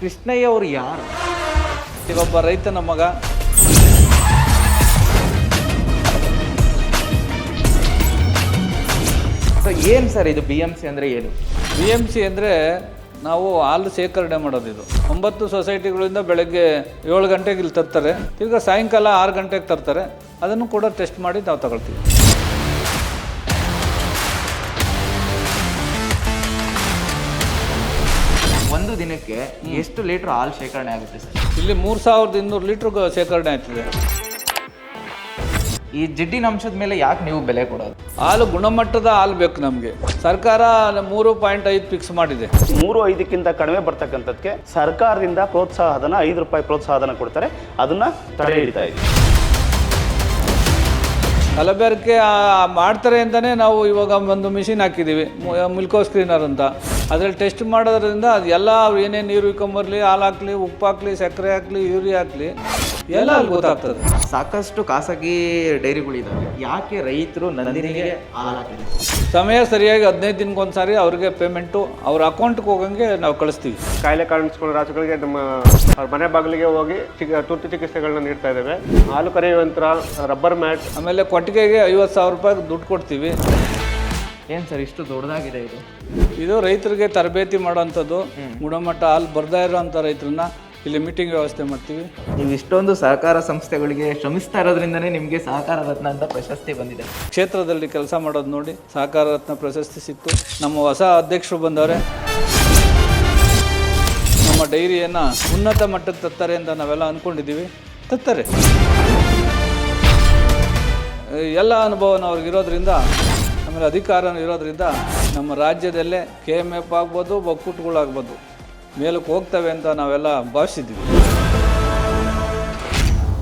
ಕೃಷ್ಣಯ್ಯ ಅವರು ಯಾರು? ಒಬ್ಬ ರೈತನ ಮಗ. ಸೊ ಏನು ಸರ್ ಇದು BMC ಅಂದರೆ ಏನು? BMC ಅಂದರೆ ನಾವು ಹಾಲು ಶೇಖರಣೆ ಮಾಡೋದು. ಇದು 9 ಸೊಸೈಟಿಗಳಿಂದ ಬೆಳಗ್ಗೆ 7 ಗಂಟೆಗೆ ಇಲ್ಲಿ ತರ್ತಾರೆ, ತಿರ್ಗಾ ಸಾಯಂಕಾಲ 6 ಗಂಟೆಗೆ ತರ್ತಾರೆ. ಅದನ್ನು ಕೂಡ ಟೆಸ್ಟ್ ಮಾಡಿ ನಾವು ತಗೊಳ್ತೀವಿ. ಒಂದು ದಿನಕ್ಕೆ ಎಷ್ಟು ಲೀಟ್ರ್ ಹಾಲು ಶೇಖರಣೆ ಆಗುತ್ತೆ ಸರ್? ಇಲ್ಲಿ 3200 ಲೀಟ್ರ್ ಶೇಖರಣೆ ಆಗ್ತಿದೆ. ಈ ಜಿಡ್ಡಿನ ಅಂಶದ ಮೇಲೆ ಯಾಕೆ ನೀವು ಬೆಲೆ ಕೊಡೋದು? ಹಾಲು ಗುಣಮಟ್ಟದ ಹಾಲು ಬೇಕು ನಮಗೆ. ಸರ್ಕಾರ 3.5 ಫಿಕ್ಸ್ ಮಾಡಿದೆ. 3.5ಕ್ಕಿಂತ ಕಡಿಮೆ ಬರ್ತಕ್ಕಂಥದ್ದಕ್ಕೆ ಸರ್ಕಾರದಿಂದ ಪ್ರೋತ್ಸಾಹಧನ ₹5 ಪ್ರೋತ್ಸಾಹಧನ ಕೊಡ್ತಾರೆ. ಅದನ್ನ ತಡೆ ಹಿಡಿತಾ ಇದ್ದೀವಿ. ಕಲಬೆರಕೆ ಮಾಡ್ತಾರೆ ಅಂತಲೇ ನಾವು ಇವಾಗ ಒಂದು ಮಿಷಿನ್ ಹಾಕಿದ್ದೀವಿ, ಮಿಲ್ಕೋ ಸ್ಕ್ರೀನರ್ ಅಂತ. ಅದರಲ್ಲಿ ಟೆಸ್ಟ್ ಮಾಡೋದ್ರಿಂದ ಅದು ಎಲ್ಲ ಏನೇನು ನೀರು ಇಕ್ಕೊಂಬರಲಿ, ಹಾಲು ಹಾಕಲಿ, ಉಪ್ಪು ಹಾಕಲಿ, ಸಕ್ಕರೆ ಹಾಕಲಿ, ಯೂರಿಯಾ ಹಾಕಲಿ, ಎಲ್ಲ ಅಲ್ಲಿ ಗೊತ್ತಾಗ್ತದೆ. ಸಾಕಷ್ಟು ಖಾಸಗಿ ಡೈರಿಗಳಿದ್ದಾವೆ, ಯಾಕೆ ರೈತರು ನಂದಿನಿಗೆ ಹಾಲು ಹಾಕಿದ್ದಾರೆ? ಸಮಯ ಸರಿಯಾಗಿ 15 ದಿನಕ್ಕೊಂದ್ಸಾರಿ ಅವ್ರಿಗೆ ಪೇಮೆಂಟು ಅವ್ರ ಅಕೌಂಟ್ಗೆ ಹೋಗಂಗೆ ನಾವು ಕಳಿಸ್ತೀವಿ. ಕಾಯಿಲೆ ಕಾಣಿಸ್ಕೊಳ್ಳೋ ರಾಸುಗಳಿಗೆ ನಮ್ಮ ಅವ್ರ ಮನೆ ಬಾಗಿಲಿಗೆ ಹೋಗಿ ತುರ್ತು ಚಿಕಿತ್ಸೆಗಳನ್ನ ನೀಡ್ತಾ ಇದ್ದೇವೆ. ಹಾಲು ಕರೆಯುವ ಯಂತ್ರ, ರಬ್ಬರ್ ಮ್ಯಾಟ್, ಆಮೇಲೆ ಕೊಟ್ಟಿಗೆಗೆ ₹50,000 ದುಡ್ಡು ಕೊಡ್ತೀವಿ. ಏನು ಸರ್ ಇಷ್ಟು ದೊಡ್ಡದಾಗಿದೆ ಇದು? ಇದು ರೈತರಿಗೆ ತರಬೇತಿ ಮಾಡೋವಂಥದ್ದು. ಗುಣಮಟ್ಟ ಹಾಲು ಬರ್ತಾ ಇರೋವಂಥ ರೈತರನ್ನ ಇಲ್ಲಿ ಮೀಟಿಂಗ್ ವ್ಯವಸ್ಥೆ ಮಾಡ್ತೀವಿ. ನೀವು ಇಷ್ಟೊಂದು ಸಹಕಾರ ಸಂಸ್ಥೆಗಳಿಗೆ ಶ್ರಮಿಸ್ತಾ ಇರೋದ್ರಿಂದನೇ ನಿಮಗೆ ಸಹಕಾರ ರತ್ನ ಅಂತ ಪ್ರಶಸ್ತಿ ಬಂದಿದೆ. ಕ್ಷೇತ್ರದಲ್ಲಿ ಕೆಲಸ ಮಾಡೋದು ನೋಡಿ ಸಹಕಾರ ರತ್ನ ಪ್ರಶಸ್ತಿ ಸಿಕ್ತು. ನಮ್ಮ ಹೊಸ ಅಧ್ಯಕ್ಷರು ಬಂದವರೆ, ನಮ್ಮ ಡೈರಿಯನ್ನು ಉನ್ನತ ಮಟ್ಟಕ್ಕೆ ತರ್ತಾರೆ ಅಂತ ನಾವೆಲ್ಲ ಅಂದ್ಕೊಂಡಿದ್ದೀವಿ. ತರ್ತಾರೆ. ಎಲ್ಲ ಅನುಭವನ ಅವ್ರಿಗಿರೋದ್ರಿಂದ, ಆಮೇಲೆ ಅಧಿಕಾರನೂ ಇರೋದ್ರಿಂದ ನಮ್ಮ ರಾಜ್ಯದಲ್ಲೇ KMF ಆಗ್ಬೋದು, ಒಕ್ಕೂಟಗಳಾಗ್ಬೋದು ಮೇಲಕ್ಕೆ ಹೋಗ್ತವೆ ಅಂತ ನಾವೆಲ್ಲ ಭಾವಿಸಿದ್ದೀವಿ.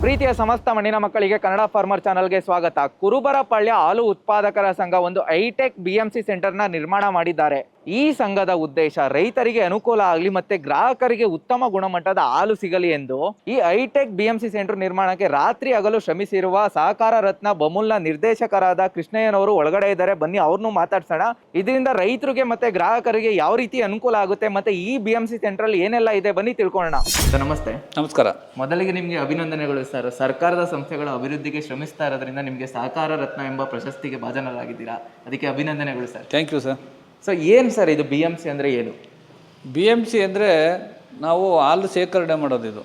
ಪ್ರೀತಿಯ ಸಮಸ್ತ ಮಣ್ಣಿನ ಮಕ್ಕಳಿಗೆ ಕನ್ನಡ ಫಾರ್ಮರ್ ಚಾನಲ್ಗೆ ಸ್ವಾಗತ. ಕುರುಬರಪಾಳ್ಯ ಹಾಲು ಉತ್ಪಾದಕರ ಸಂಘ ಒಂದು ಹೈಟೆಕ್ BMC ಸೆಂಟರ್ನ ನಿರ್ಮಾಣ ಮಾಡಿದ್ದಾರೆ. ಈ ಸಂಘದ ಉದ್ದೇಶ ರೈತರಿಗೆ ಅನುಕೂಲ ಆಗಲಿ ಮತ್ತೆ ಗ್ರಾಹಕರಿಗೆ ಉತ್ತಮ ಗುಣಮಟ್ಟದ ಹಾಲು ಸಿಗಲಿ ಎಂದು ಈ ಹೈಟೆಕ್ BMC ಸೆಂಟರ್ ನಿರ್ಮಾಣಕ್ಕೆ ರಾತ್ರಿ ಹಗಲು ಶ್ರಮಿಸಿರುವ ಸಹಕಾರ ರತ್ನ ಬಮೂಲ್ನ ನಿರ್ದೇಶಕರಾದ ಕೃಷ್ಣಯ್ಯನವರು ಒಳಗಡೆ ಇದ್ದಾರೆ. ಬನ್ನಿ ಅವ್ರನ್ನೂ ಮಾತಾಡ್ಸೋಣ. ಇದರಿಂದ ರೈತರಿಗೆ ಮತ್ತೆ ಗ್ರಾಹಕರಿಗೆ ಯಾವ ರೀತಿ ಅನುಕೂಲ ಆಗುತ್ತೆ ಮತ್ತೆ ಈ BMC ಸೆಂಟರ್ ಅಲ್ಲಿ ಏನೆಲ್ಲ ಇದೆ ಬನ್ನಿ ತಿಳ್ಕೊಳ್ಳೋಣ. ನಮಸ್ತೆ. ನಮಸ್ಕಾರ. ಮೊದಲಿಗೆ ನಿಮಗೆ ಅಭಿನಂದನೆಗಳು ಸರ್. ಸರ್ಕಾರದ ಸಂಸ್ಥೆಗಳ ಅಭಿವೃದ್ಧಿಗೆ ಶ್ರಮಿಸ್ತಾ ಇರೋದ್ರಿಂದ ನಿಮಗೆ ಸಹಕಾರ ರತ್ನ ಎಂಬ ಪ್ರಶಸ್ತಿಗೆ ಭಾಜನರಾಗಿದ್ದೀರಾ, ಅದಕ್ಕೆ ಅಭಿನಂದನೆಗಳು sir. Thank you sir. So ಏನು ಸರ್ ಇದು BMC ಅಂದರೆ ಏನು? BMC ಅಂದರೆ ನಾವು ಹಾಲು ಶೇಖರಣೆ ಮಾಡೋದು. ಇದು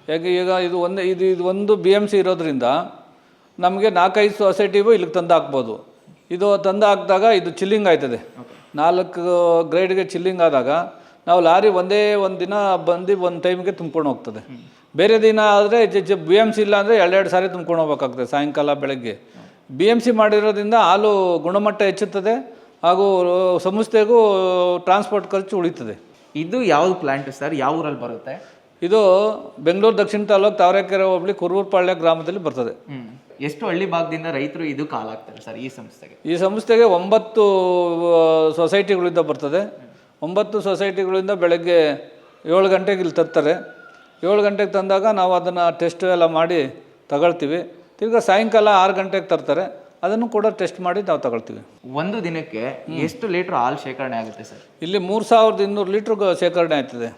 ಯಾಕೆ ಈಗ ಇದು ಒಂದು BMC ಇರೋದ್ರಿಂದ ನಮಗೆ 4-5 ಸೊಸೈಟಿಗೂ ಇಲ್ಲಿಗೆ ತಂದು ಹಾಕ್ಬೋದು. ಇದು ತಂದು ಹಾಕಿದಾಗ ಇದು ಚಿಲ್ಲಿಂಗ್ ಆಯ್ತದೆ. 4 ಗ್ರೇಡ್ಗೆ ಚಿಲ್ಲಿಂಗ್ ಆದಾಗ ನಾವು ಲಾರಿ ಒಂದೇ ಒಂದು ದಿನ ಬಂದು ಒಂದು ಟೈಮ್ಗೆ ತುಂಬ್ಕೊಂಡು ಹೋಗ್ತದೆ. ಬೇರೆ ದಿನ ಆದರೆ BMC ಇಲ್ಲ ಅಂದರೆ 2 ಸಾರಿ ತುಂಬ್ಕೊಂಡು ಹೋಗ್ಬೇಕಾಗ್ತದೆ, ಸಾಯಂಕಾಲ ಬೆಳಗ್ಗೆ. BMC ಮಾಡಿರೋದ್ರಿಂದ ಹಾಲು ಗುಣಮಟ್ಟ ಹೆಚ್ಚುತ್ತದೆ ಹಾಗೂ ಸಂಸ್ಥೆಗೂ ಟ್ರಾನ್ಸ್ಪೋರ್ಟ್ ಖರ್ಚು ಉಳಿತದೆ. ಇದು ಯಾವುದು ಪ್ಲಾಂಟ್ ಸರ್? ಯಾವ ಊರಲ್ಲಿ ಬರುತ್ತೆ ಇದು? ಬೆಂಗಳೂರು ದಕ್ಷಿಣ ತಾಲೂಕು ತಾವರೆಕೆರೆ ಹೋಬಳಿ ಕುರುಬರಪಾಳ್ಯ ಗ್ರಾಮದಲ್ಲಿ ಬರ್ತದೆ. ಎಷ್ಟು ಹಳ್ಳಿ ಭಾಗದಿಂದ ರೈತರು ಇದು ಕಾಲಾಗ್ತಾರೆ ಸರ್ ಈ ಸಂಸ್ಥೆಗೆ? ಈ ಸಂಸ್ಥೆಗೆ 9 ಸೊಸೈಟಿಗಳಿಂದ ಬರ್ತದೆ. 9 ಸೊಸೈಟಿಗಳಿಂದ ಬೆಳಗ್ಗೆ 7 ಗಂಟೆಗೆ ಇಲ್ಲಿ ತರ್ತಾರೆ. 7 ಗಂಟೆಗೆ ತಂದಾಗ ನಾವು ಅದನ್ನು ಟೆಸ್ಟ್ ಎಲ್ಲ ಮಾಡಿ ತಗೊಳ್ತೀವಿ. ತಿರ್ಗಾ ಸಾಯಂಕಾಲ 6 ಗಂಟೆಗೆ ತರ್ತಾರೆ. ಅದನ್ನು ಕೂಡ ಟೆಸ್ಟ್ ಮಾಡಿ ನಾವು ತಗೊಳ್ತೀವಿ. ಒಂದು ದಿನಕ್ಕೆ ಎಷ್ಟು ಲೀಟ್ರ್ ಹಾಲು ಶೇಖರಣೆ ಆಗುತ್ತೆ ಸರ್? ಇಲ್ಲಿ 3200 ಲೀಟ್ರ್ ಶೇಖರಣೆ ಆಗ್ತದೆ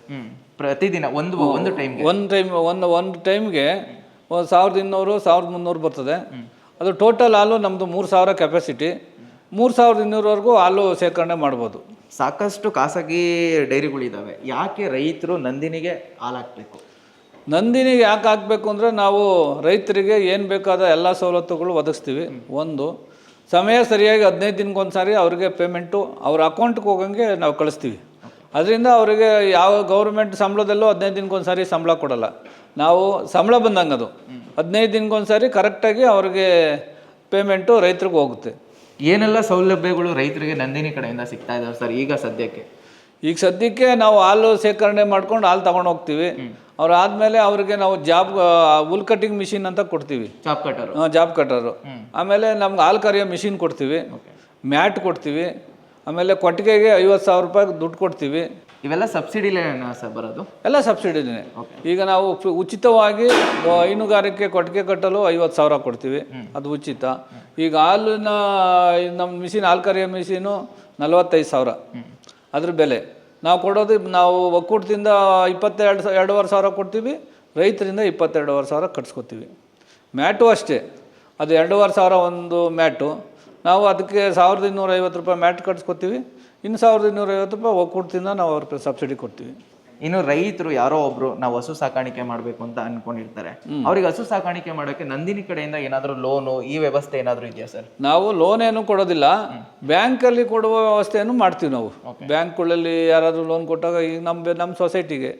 ಪ್ರತಿದಿನ. ಒಂದು ಟೈಮ್ಗೆ 1200 1300 ಬರ್ತದೆ. ಅದು ಟೋಟಲ್ ಹಾಲು ನಮ್ಮದು 3000 ಕೆಪಾಸಿಟಿ. 3200ವರೆಗೂ ಹಾಲು ಶೇಖರಣೆ ಮಾಡ್ಬೋದು. ಸಾಕಷ್ಟು ಖಾಸಗಿ ಡೈರಿಗಳಿದ್ದಾವೆ, ಯಾಕೆ ರೈತರು ನಂದಿನಿಗೆ ಹಾಲು ಹಾಕಬೇಕು? ನಂದಿನಿಗೆ ಯಾಕೆ ಹಾಕಬೇಕು ಅಂದರೆ ನಾವು ರೈತರಿಗೆ ಏನು ಬೇಕಾದ ಎಲ್ಲ ಸವಲತ್ತುಗಳು ಒದಗಿಸ್ತೀವಿ. ಒಂದು ಸಮಯ ಸರಿಯಾಗಿ 15 ದಿನಕ್ಕೊಂದ್ಸಾರಿ ಅವ್ರಿಗೆ ಪೇಮೆಂಟು ಅವ್ರ ಅಕೌಂಟ್ಗೆ ಹೋಗಂಗೆ ನಾವು ಕಳಿಸ್ತೀವಿ. ಅದರಿಂದ ಅವರಿಗೆ ಯಾವ ಗೌರ್ಮೆಂಟ್ ಸಂಬಳದಲ್ಲೂ 15 ದಿನಕ್ಕೊಂದ್ಸಾರಿ ಸಂಬಳ ಕೊಡಲ್ಲ. ನಾವು ಸಂಬಳ ಬಂದಂಗೆ ಅದು 15 ದಿನಕ್ಕೊಂದ್ಸಾರಿ ಕರೆಕ್ಟಾಗಿ ಅವ್ರಿಗೆ ಪೇಮೆಂಟು ರೈತರಿಗೆ ಹೋಗುತ್ತೆ. ಏನೆಲ್ಲ ಸೌಲಭ್ಯಗಳು ರೈತರಿಗೆ ನಂದಿನಿ ಕಡೆಯಿಂದ ಸಿಗ್ತಾ ಇದ್ದಾವೆ ಸರ್ ಈಗ ಸದ್ಯಕ್ಕೆ? ಈಗ ಸದ್ಯಕ್ಕೆ ನಾವು ಹಾಲು ಶೇಖರಣೆ ಮಾಡ್ಕೊಂಡು ಹಾಲು ತಗೊಂಡು ಹೋಗ್ತೀವಿ. ಅವ್ರು ಆದಮೇಲೆ ಅವ್ರಿಗೆ ನಾವು ಹುಲ್ ಕಟ್ಟಿಂಗ್ ಮಿಷಿನ್ ಅಂತ ಕೊಡ್ತೀವಿ, ಜಾಬ್ ಕಟ್ಟರು. ಆಮೇಲೆ ನಮ್ಗೆ ಹಾಲು ಕರೆಯೋ ಮಿಷಿನ್ ಕೊಡ್ತೀವಿ, ಮ್ಯಾಟ್ ಕೊಡ್ತೀವಿ. ಆಮೇಲೆ ಕೊಟ್ಟಿಗೆಗೆ ₹50,000 ದುಡ್ಡು ಕೊಡ್ತೀವಿ. ಇವೆಲ್ಲ ಸಬ್ಸಿಡಿಲೇ ಸರ್ ಬರೋದು? ಎಲ್ಲ ಸಬ್ಸಿಡಿನೇ. ಈಗ ನಾವು ಉಚಿತವಾಗಿ ಹೈನುಗಾರಿಕೆ ಕೊಟ್ಟಿಗೆ ಕಟ್ಟಲು 50,000 ಕೊಡ್ತೀವಿ, ಅದು ಉಚಿತ. ಈಗ ಹಾಲಿನ ನಮ್ಮ ಮಿಷಿನ್ ಹಾಲು ಕರೆಯೋ ಮಿಷಿನು 45,000 ಅದ್ರ ಬೆಲೆ. ನಾವು ಕೊಡೋದು ನಾವು ಒಕ್ಕೂಟದಿಂದ 22,500 ಸಾವಿರ ಕೊಡ್ತೀವಿ, ರೈತರಿಂದ 22,500 ಕಟ್ಸ್ಕೊತೀವಿ. ಮ್ಯಾಟು ಅಷ್ಟೇ, ಅದು 2,500 ಒಂದು ಮ್ಯಾಟು. ನಾವು ಅದಕ್ಕೆ 1,250 ರೂಪಾಯಿ ಮ್ಯಾಟ್ ಕಟ್ಸ್ಕೊತೀವಿ, ಇನ್ನು 1,250 ರೂಪಾಯಿ ಒಕ್ಕೂಟದಿಂದ ನಾವು ಅವ್ರಿಗೆ ಸಬ್ಸಿಡಿ ಕೊಡ್ತೀವಿ. ಇನ್ನು ರೈತರು ಯಾರೋ ಒಬ್ರು ನಾವು ಹಸು ಸಾಕಾಣಿಕೆ ಮಾಡಬೇಕು ಅಂತ ಅನ್ಕೊಂಡಿರ್ತಾರೆ, ಅವ್ರಿಗೆ ಹಸು ಸಾಕಾಣಿಕೆ ಮಾಡೋಕೆ ನಂದಿನಿ ಕಡೆಯಿಂದ ಏನಾದರೂ ಲೋನು ಈ ವ್ಯವಸ್ಥೆ ಏನಾದರೂ ಇದೆಯಾ ಸರ್? ನಾವು ಲೋನ್ ಏನು ಕೊಡೋದಿಲ್ಲ, ಬ್ಯಾಂಕಲ್ಲಿ ಕೊಡುವ ವ್ಯವಸ್ಥೆಯನ್ನು ಮಾಡ್ತೀವಿ ನಾವು. ಬ್ಯಾಂಕ್ಗಳಲ್ಲಿ ಯಾರಾದರೂ ಲೋನ್ ಕೊಟ್ಟಾಗ ಈಗ ನಮ್ಮ ಸೊಸೈಟಿಗೆ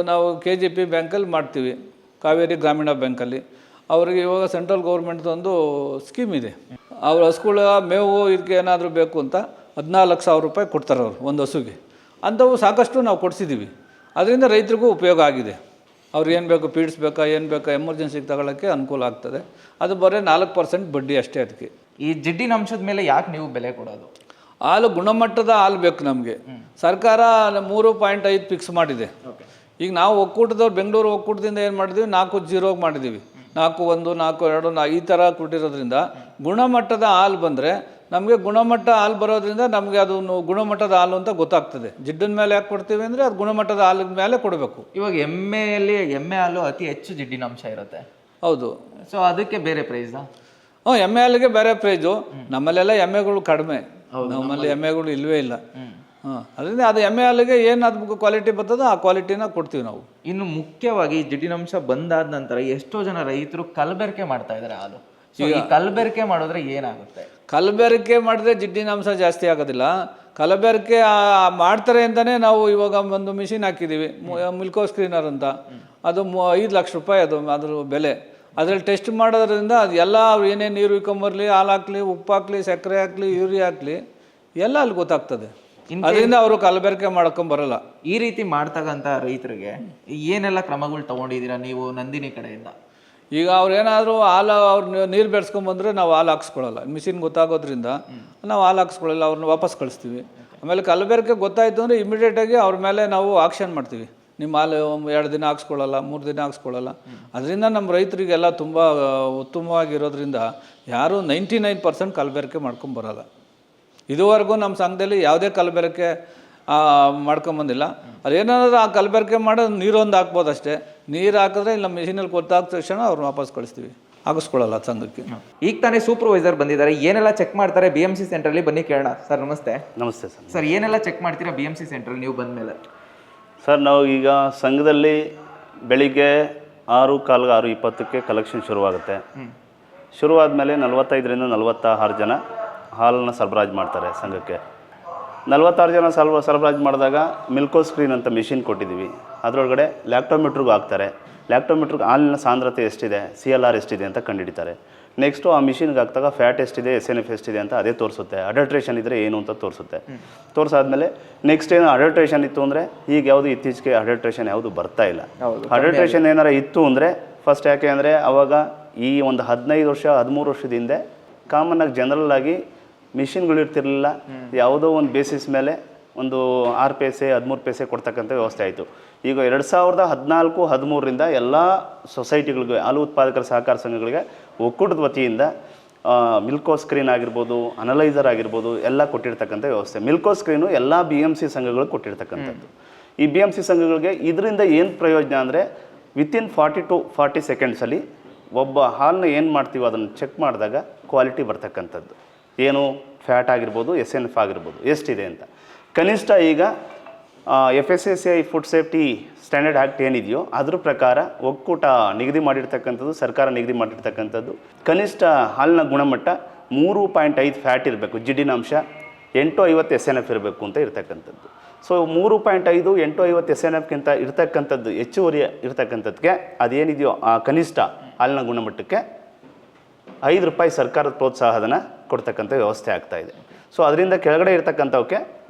ನಾವು KGP ಬ್ಯಾಂಕಲ್ಲಿ ಮಾಡ್ತೀವಿ, ಕಾವೇರಿ ಗ್ರಾಮೀಣ ಬ್ಯಾಂಕಲ್ಲಿ. ಅವರಿಗೆ ಇವಾಗ ಸೆಂಟ್ರಲ್ ಗೌರ್ಮೆಂಟ್ದೊಂದು ಸ್ಕೀಮ್ ಇದೆ. ಅವ್ರ ಹಸುಗಳ ಮೇವು ಇದಕ್ಕೆ ಏನಾದರೂ ಬೇಕು ಅಂತ 14,000 ರೂಪಾಯಿ ಕೊಡ್ತಾರೆ ಅವರು ಒಂದು ಹಸುಗೆ. ಅಂಥವು ಸಾಕಷ್ಟು ನಾವು ಕೊಡಿಸಿದ್ದೀವಿ. ಅದರಿಂದ ರೈತರಿಗೂ ಉಪಯೋಗ ಆಗಿದೆ. ಅವ್ರು ಏನು ಬೇಕು, ಫೀಡ್ಸ್ ಬೇಕಾ ಏನು ಬೇಕಾ ಎಮರ್ಜೆನ್ಸಿಗೆ ತಗೊಳ್ಳೋಕ್ಕೆ ಅನುಕೂಲ ಆಗ್ತದೆ. ಅದು ಬರೀ 4% ಬಡ್ಡಿ ಅಷ್ಟೇ ಅದಕ್ಕೆ. ಈ ಜಿಡ್ಡಿನ ಅಂಶದ ಮೇಲೆ ಯಾಕೆ ನೀವು ಬೆಲೆ ಕೊಡೋದು? ಹಾಲು ಗುಣಮಟ್ಟದ ಹಾಲು ಬೇಕು ನಮಗೆ. ಸರ್ಕಾರ 3.5 ಫಿಕ್ಸ್ ಮಾಡಿದೆ. ಈಗ ನಾವು ಒಕ್ಕೂಟದವ್ರು ಬೆಂಗಳೂರು ಒಕ್ಕೂಟದಿಂದ ಏನು ಮಾಡಿದ್ದೀವಿ, 4-0 ಮಾಡಿದ್ದೀವಿ. 4-1, 4-2 ಈ ಥರ ಕೊಟ್ಟಿರೋದ್ರಿಂದ ಗುಣಮಟ್ಟದ ಹಾಲು ಬಂದರೆ ನಮಗೆ ಗುಣಮಟ್ಟ ಹಾಲು ಬರೋದ್ರಿಂದ ನಮಗೆ ಅದು ಗುಣಮಟ್ಟದ ಹಾಲು ಅಂತ ಗೊತ್ತಾಗ್ತದೆ. ಜಿಡ್ಡಿನ ಮೇಲೆ ಯಾಕೆ ಕೊಡ್ತೀವಿ ಅಂದರೆ ಅದು ಗುಣಮಟ್ಟದ ಹಾಲಿನ ಮೇಲೆ ಕೊಡಬೇಕು. ಇವಾಗ ಎಮ್ಮೆ ಹಾಲು ಅತಿ ಹೆಚ್ಚು ಜಿಡ್ಡಿನ ಅಂಶ ಇರುತ್ತೆ. ಹೌದು. ಸೊ ಅದಕ್ಕೆ ಬೇರೆ ಪ್ರೈಸಾ? ಎಮ್ಮೆ ಹಾಲಿಗೆ ಬೇರೆ ಪ್ರೈಸು. ನಮ್ಮಲ್ಲೆಲ್ಲ ಎಮ್ಮೆಗಳು ಕಡಿಮೆ, ನಮ್ಮಲ್ಲಿ ಎಮ್ಮೆಗಳು ಇಲ್ಲವೇ ಇಲ್ಲ. ಅದರಿಂದ ಅದು ಎಮ್ಮೆ ಹಾಲಿಗೆ ಏನು ಅದು ಕ್ವಾಲಿಟಿ ಬರ್ತದೋ ಆ ಕ್ವಾಲಿಟಿನ ಕೊಡ್ತೀವಿ ನಾವು. ಇನ್ನು ಮುಖ್ಯವಾಗಿ ಜಿಡ್ಡಿನಂಶ ಬಂದಾದ ನಂತರ ಎಷ್ಟೋ ಜನ ರೈತರು ಕಲಬೆರಕೆ ಮಾಡ್ತಾ ಇದ್ದಾರೆ ಹಾಲು. ಸೊ ಈ ಕಲಬೆರಕೆ ಮಾಡಿದ್ರೆ ಏನಾಗುತ್ತೆ? ಕಲಬೆರಕೆ ಮಾಡಿದ್ರೆ ಜಿಡ್ಡಿನ ಅಂಶ ಜಾಸ್ತಿ ಆಗೋದಿಲ್ಲ. ಕಲಬೆರಕೆ ಮಾಡ್ತಾರೆ ಅಂತಲೇ ನಾವು ಇವಾಗ ಒಂದು ಮಿಷಿನ್ ಹಾಕಿದ್ದೀವಿ, ಮಿಲ್ಕೋ ಸ್ಕ್ರೀನರ್ ಅಂತ. ಅದು 5 ಲಕ್ಷ ರೂಪಾಯಿ ಅದ್ರ ಬೆಲೆ. ಅದರಲ್ಲಿ ಟೆಸ್ಟ್ ಮಾಡೋದ್ರಿಂದ ಅದು ಎಲ್ಲ ಅವ್ರು ಏನೇನು ನೀರು ಇಕ್ಕೊಂಬರ್ಲಿ, ಹಾಲು ಹಾಕಲಿ, ಉಪ್ಪು ಹಾಕಲಿ, ಸಕ್ಕರೆ ಹಾಕಲಿ, ಯೂರಿಯಾ ಹಾಕಲಿ, ಎಲ್ಲ ಅಲ್ಲಿ ಗೊತ್ತಾಗ್ತದೆ. ಅದರಿಂದ ಅವರು ಕಲಬೆರಕೆ ಮಾಡ್ಕೊಂಬರಲ್ಲ. ಈ ರೀತಿ ಮಾಡ್ತಕ್ಕಂಥ ರೈತರಿಗೆ ಏನೆಲ್ಲ ಕ್ರಮಗಳು ತಗೊಂಡಿದ್ದೀರಾ ನೀವು ನಂದಿನಿ ಕಡೆಯಿಂದ? ಈಗ ಅವ್ರು ಏನಾದರೂ ಹಾಲು ಅವ್ರು ನೀರು ಬೆಳೆಸ್ಕೊಂಬಂದ್ರೆ ನಾವು ಹಾಲು ಹಾಕ್ಸ್ಕೊಳ್ಳಲ್ಲ. ಮಿಷಿನ್ ಗೊತ್ತಾಗೋದ್ರಿಂದ ನಾವು ಹಾಲು ಹಾಕ್ಸ್ಕೊಳ್ಳಲ್ಲ, ಅವ್ರನ್ನ ವಾಪಸ್ ಕಳಿಸ್ತೀವಿ. ಆಮೇಲೆ ಕಲಬೆರಕೆ ಗೊತ್ತಾಯಿತು ಅಂದರೆ ಇಮಿಡಿಯೇಟಾಗಿ ಅವ್ರ ಮೇಲೆ ನಾವು ಆಕ್ಷನ್ ಮಾಡ್ತೀವಿ. ನಿಮ್ಮ ಹಾಲು 2 ದಿನ ಹಾಕ್ಸ್ಕೊಳ್ಳಲ್ಲ, 3 ದಿನ ಹಾಕ್ಸ್ಕೊಳ್ಳಲ್ಲ. ಅದರಿಂದ ನಮ್ಮ ರೈತರಿಗೆಲ್ಲ ತುಂಬ ಉತ್ತಮವಾಗಿರೋದ್ರಿಂದ ಯಾರೂ 99% ಕಲಬೆರಕೆ ಮಾಡ್ಕೊಂಬರಲ್ಲ. ಇದುವರೆಗೂ ನಮ್ಮ ಸಂಘದಲ್ಲಿ ಯಾವುದೇ ಕಲಬೆರಕೆ ಮಾಡ್ಕೊಂಬಂದಿಲ್ಲ. ಅದೇನಾದರೂ ಆ ಕಲಬೆರಕೆ ಮಾಡೋದು ನೀರೊಂದು ಹಾಕ್ಬೋದು ಅಷ್ಟೇ. ನೀರು ಹಾಕಿದ್ರೆ ಇಲ್ಲ ಮಿಷಿನಲ್ಲಿ ಗೊತ್ತಾದ ತಕ್ಷಣ ಅವ್ರನ್ನ ವಾಪಸ್ ಕಳಿಸ್ತೀವಿ, ಹಾಕಿಸ್ಕೊಳ್ಳಲ್ಲ ಸಂಘಕ್ಕೆ. ಈಗ ತಾನೇ ಸೂಪರ್ವೈಸರ್ ಬಂದಿದ್ದಾರೆ, ಏನೆಲ್ಲ ಚೆಕ್ ಮಾಡ್ತಾರೆ BMC ಸೆಂಟ್ರಲ್ಲಿ? ಬನ್ನಿ ಕೇಳೋಣ. ಸರ್ ನಮಸ್ತೆ. ನಮಸ್ತೆ ಸರ್. ಸರ್ ಏನೆಲ್ಲ ಚೆಕ್ ಮಾಡ್ತೀರಾ BMC ಸೆಂಟ್ರಲ್ಲಿ ನೀವು ಬಂದ ಮೇಲೆ? ಸರ್ ನಾವು ಈಗ ಸಂಘದಲ್ಲಿ ಬೆಳಿಗ್ಗೆ 6:15 6:20ಕ್ಕೆ ಕಲೆಕ್ಷನ್ ಶುರುವಾಗುತ್ತೆ. ಶುರುವಾದಮೇಲೆ 45ರಿಂದ 46 ಜನ ಹಾಲನ್ನು ಸರಬರಾಜು ಮಾಡ್ತಾರೆ ಸಂಘಕ್ಕೆ. 46 ಜನ ಸರಬರಾಜು ಮಾಡಿದಾಗ ಮಿಲ್ಕೋ ಸ್ಕ್ರೀನ್ ಅಂತ ಮಿಷಿನ್ ಕೊಟ್ಟಿದ್ದೀವಿ. ಅದರೊಳಗಡೆ ಲ್ಯಾಕ್ಟೋಮೀಟ್ರಿಗೂ ಹಾಕ್ತಾರೆ. ಲ್ಯಾಕ್ಟೋಮೀಟ್ರಿಗೆ ಹಾಲಿನ ಸಾಂದ್ರತೆ ಎಷ್ಟಿದೆ, CLR ಎಷ್ಟಿದೆ ಅಂತ ಕಂಡುಹಿಡಿತಾರೆ. ನೆಕ್ಸ್ಟು ಆ ಮಿಷಿನ್ಗೆ ಹಾಕಿದಾಗ ಫ್ಯಾಟ್ ಎಷ್ಟಿದೆ, SNF ಎಷ್ಟಿದೆ ಅಂತ ಅದೇ ತೋರಿಸುತ್ತೆ. ಅಡಲ್ಟ್ರೇಷನ್ ಇದ್ದರೆ ಏನು ಅಂತ ತೋರಿಸುತ್ತೆ. ತೋರಿಸಾದ್ಮೇಲೆ ನೆಕ್ಸ್ಟ್ ಏನು ಅಡಲ್ಟ್ರೇಷನ್ ಇತ್ತು ಅಂದರೆ, ಈಗ ಯಾವುದು ಇತ್ತೀಚೆಗೆ ಅಡಲ್ಟ್ರೇಷನ್ ಯಾವುದು ಬರ್ತಾ ಇಲ್ಲ. ಅಡಲ್ಟ್ರೇಷನ್ ಏನಾರು ಇತ್ತು ಅಂದರೆ ಫಸ್ಟ್ ಯಾಕೆ ಅಂದರೆ ಅವಾಗ ಈ ಒಂದು 15 ವರ್ಷ 13 ವರ್ಷದ ಹಿಂದೆ ಕಾಮನ್ನಾಗಿ ಜನರಲ್ ಆಗಿ ಮಿಷಿನ್ಗಳು ಇರ್ತಿರಲಿಲ್ಲ. ಯಾವುದೋ ಒಂದು ಬೇಸಿಸ್ ಮೇಲೆ ಒಂದು 6 ಪೈಸೆ 13 ಪೈಸೆ ಕೊಡ್ತಕ್ಕಂಥ ವ್ಯವಸ್ಥೆ ಆಯಿತು. ಈಗ 2014-13ರಿಂದ ಎಲ್ಲ ಸೊಸೈಟಿಗಳಿಗೆ, ಹಾಲು ಉತ್ಪಾದಕರ ಸಹಕಾರ ಸಂಘಗಳಿಗೆ ಒಕ್ಕೂಟದ ವತಿಯಿಂದ ಮಿಲ್ಕೋ ಸ್ಕ್ರೀನ್ ಆಗಿರ್ಬೋದು, ಅನಲೈಸರ್ ಆಗಿರ್ಬೋದು ಎಲ್ಲ ಕೊಟ್ಟಿರ್ತಕ್ಕಂಥ ವ್ಯವಸ್ಥೆ. ಮಿಲ್ಕೋ ಸ್ಕ್ರೀನು ಎಲ್ಲ BMC ಸಂಘಗಳು ಕೊಟ್ಟಿರ್ತಕ್ಕಂಥದ್ದು. ಈ BMC ಸಂಘಗಳಿಗೆ ಇದರಿಂದ ಏನು ಪ್ರಯೋಜನ ಅಂದರೆ ವಿತಿನ್ 40 to 40 ಸೆಕೆಂಡ್ಸಲ್ಲಿ ಒಬ್ಬ ಹಾಲನ್ನ ಏನು ಮಾಡ್ತೀವೋ ಅದನ್ನು ಚೆಕ್ ಮಾಡಿದಾಗ ಕ್ವಾಲಿಟಿ ಬರ್ತಕ್ಕಂಥದ್ದು. ಏನು ಫ್ಯಾಟ್ ಆಗಿರ್ಬೋದು, SNF ಆಗಿರ್ಬೋದು ಎಷ್ಟಿದೆ ಅಂತ. ಕನಿಷ್ಠ ಈಗ FSSAI food safety standard act ಏನಿದೆಯೋ ಅದ್ರ ಪ್ರಕಾರ ಒಕ್ಕೂಟ ನಿಗದಿ ಮಾಡಿರ್ತಕ್ಕಂಥದ್ದು, ಸರ್ಕಾರ ನಿಗದಿ ಮಾಡಿರ್ತಕ್ಕಂಥದ್ದು ಕನಿಷ್ಠ ಹಾಲಿನ ಗುಣಮಟ್ಟ 3.5 ಫ್ಯಾಟ್ ಇರಬೇಕು, ಜಿಡ್ಡಿನ ಅಂಶ 850 SNF ಇರಬೇಕು ಅಂತ ಇರ್ತಕ್ಕಂಥದ್ದು. ಸೊ 3.5 850 SNFಗಿಂತ ಇರ್ತಕ್ಕಂಥದ್ದು ಹೆಚ್ಚುವರಿ ಇರ್ತಕ್ಕಂಥದ್ದಕ್ಕೆ ಅದೇನಿದೆಯೋ ಆ ಕನಿಷ್ಠ ಹಾಲಿನ ಗುಣಮಟ್ಟಕ್ಕೆ 5 ರೂಪಾಯಿ ಸರ್ಕಾರದ ಪ್ರೋತ್ಸಾಹಧನ ಕೊಡ್ತಕ್ಕಂಥ ವ್ಯವಸ್ಥೆ ಆಗ್ತಾಯಿದೆ. ಸೊ ಅದರಿಂದ ಕೆಳಗಡೆ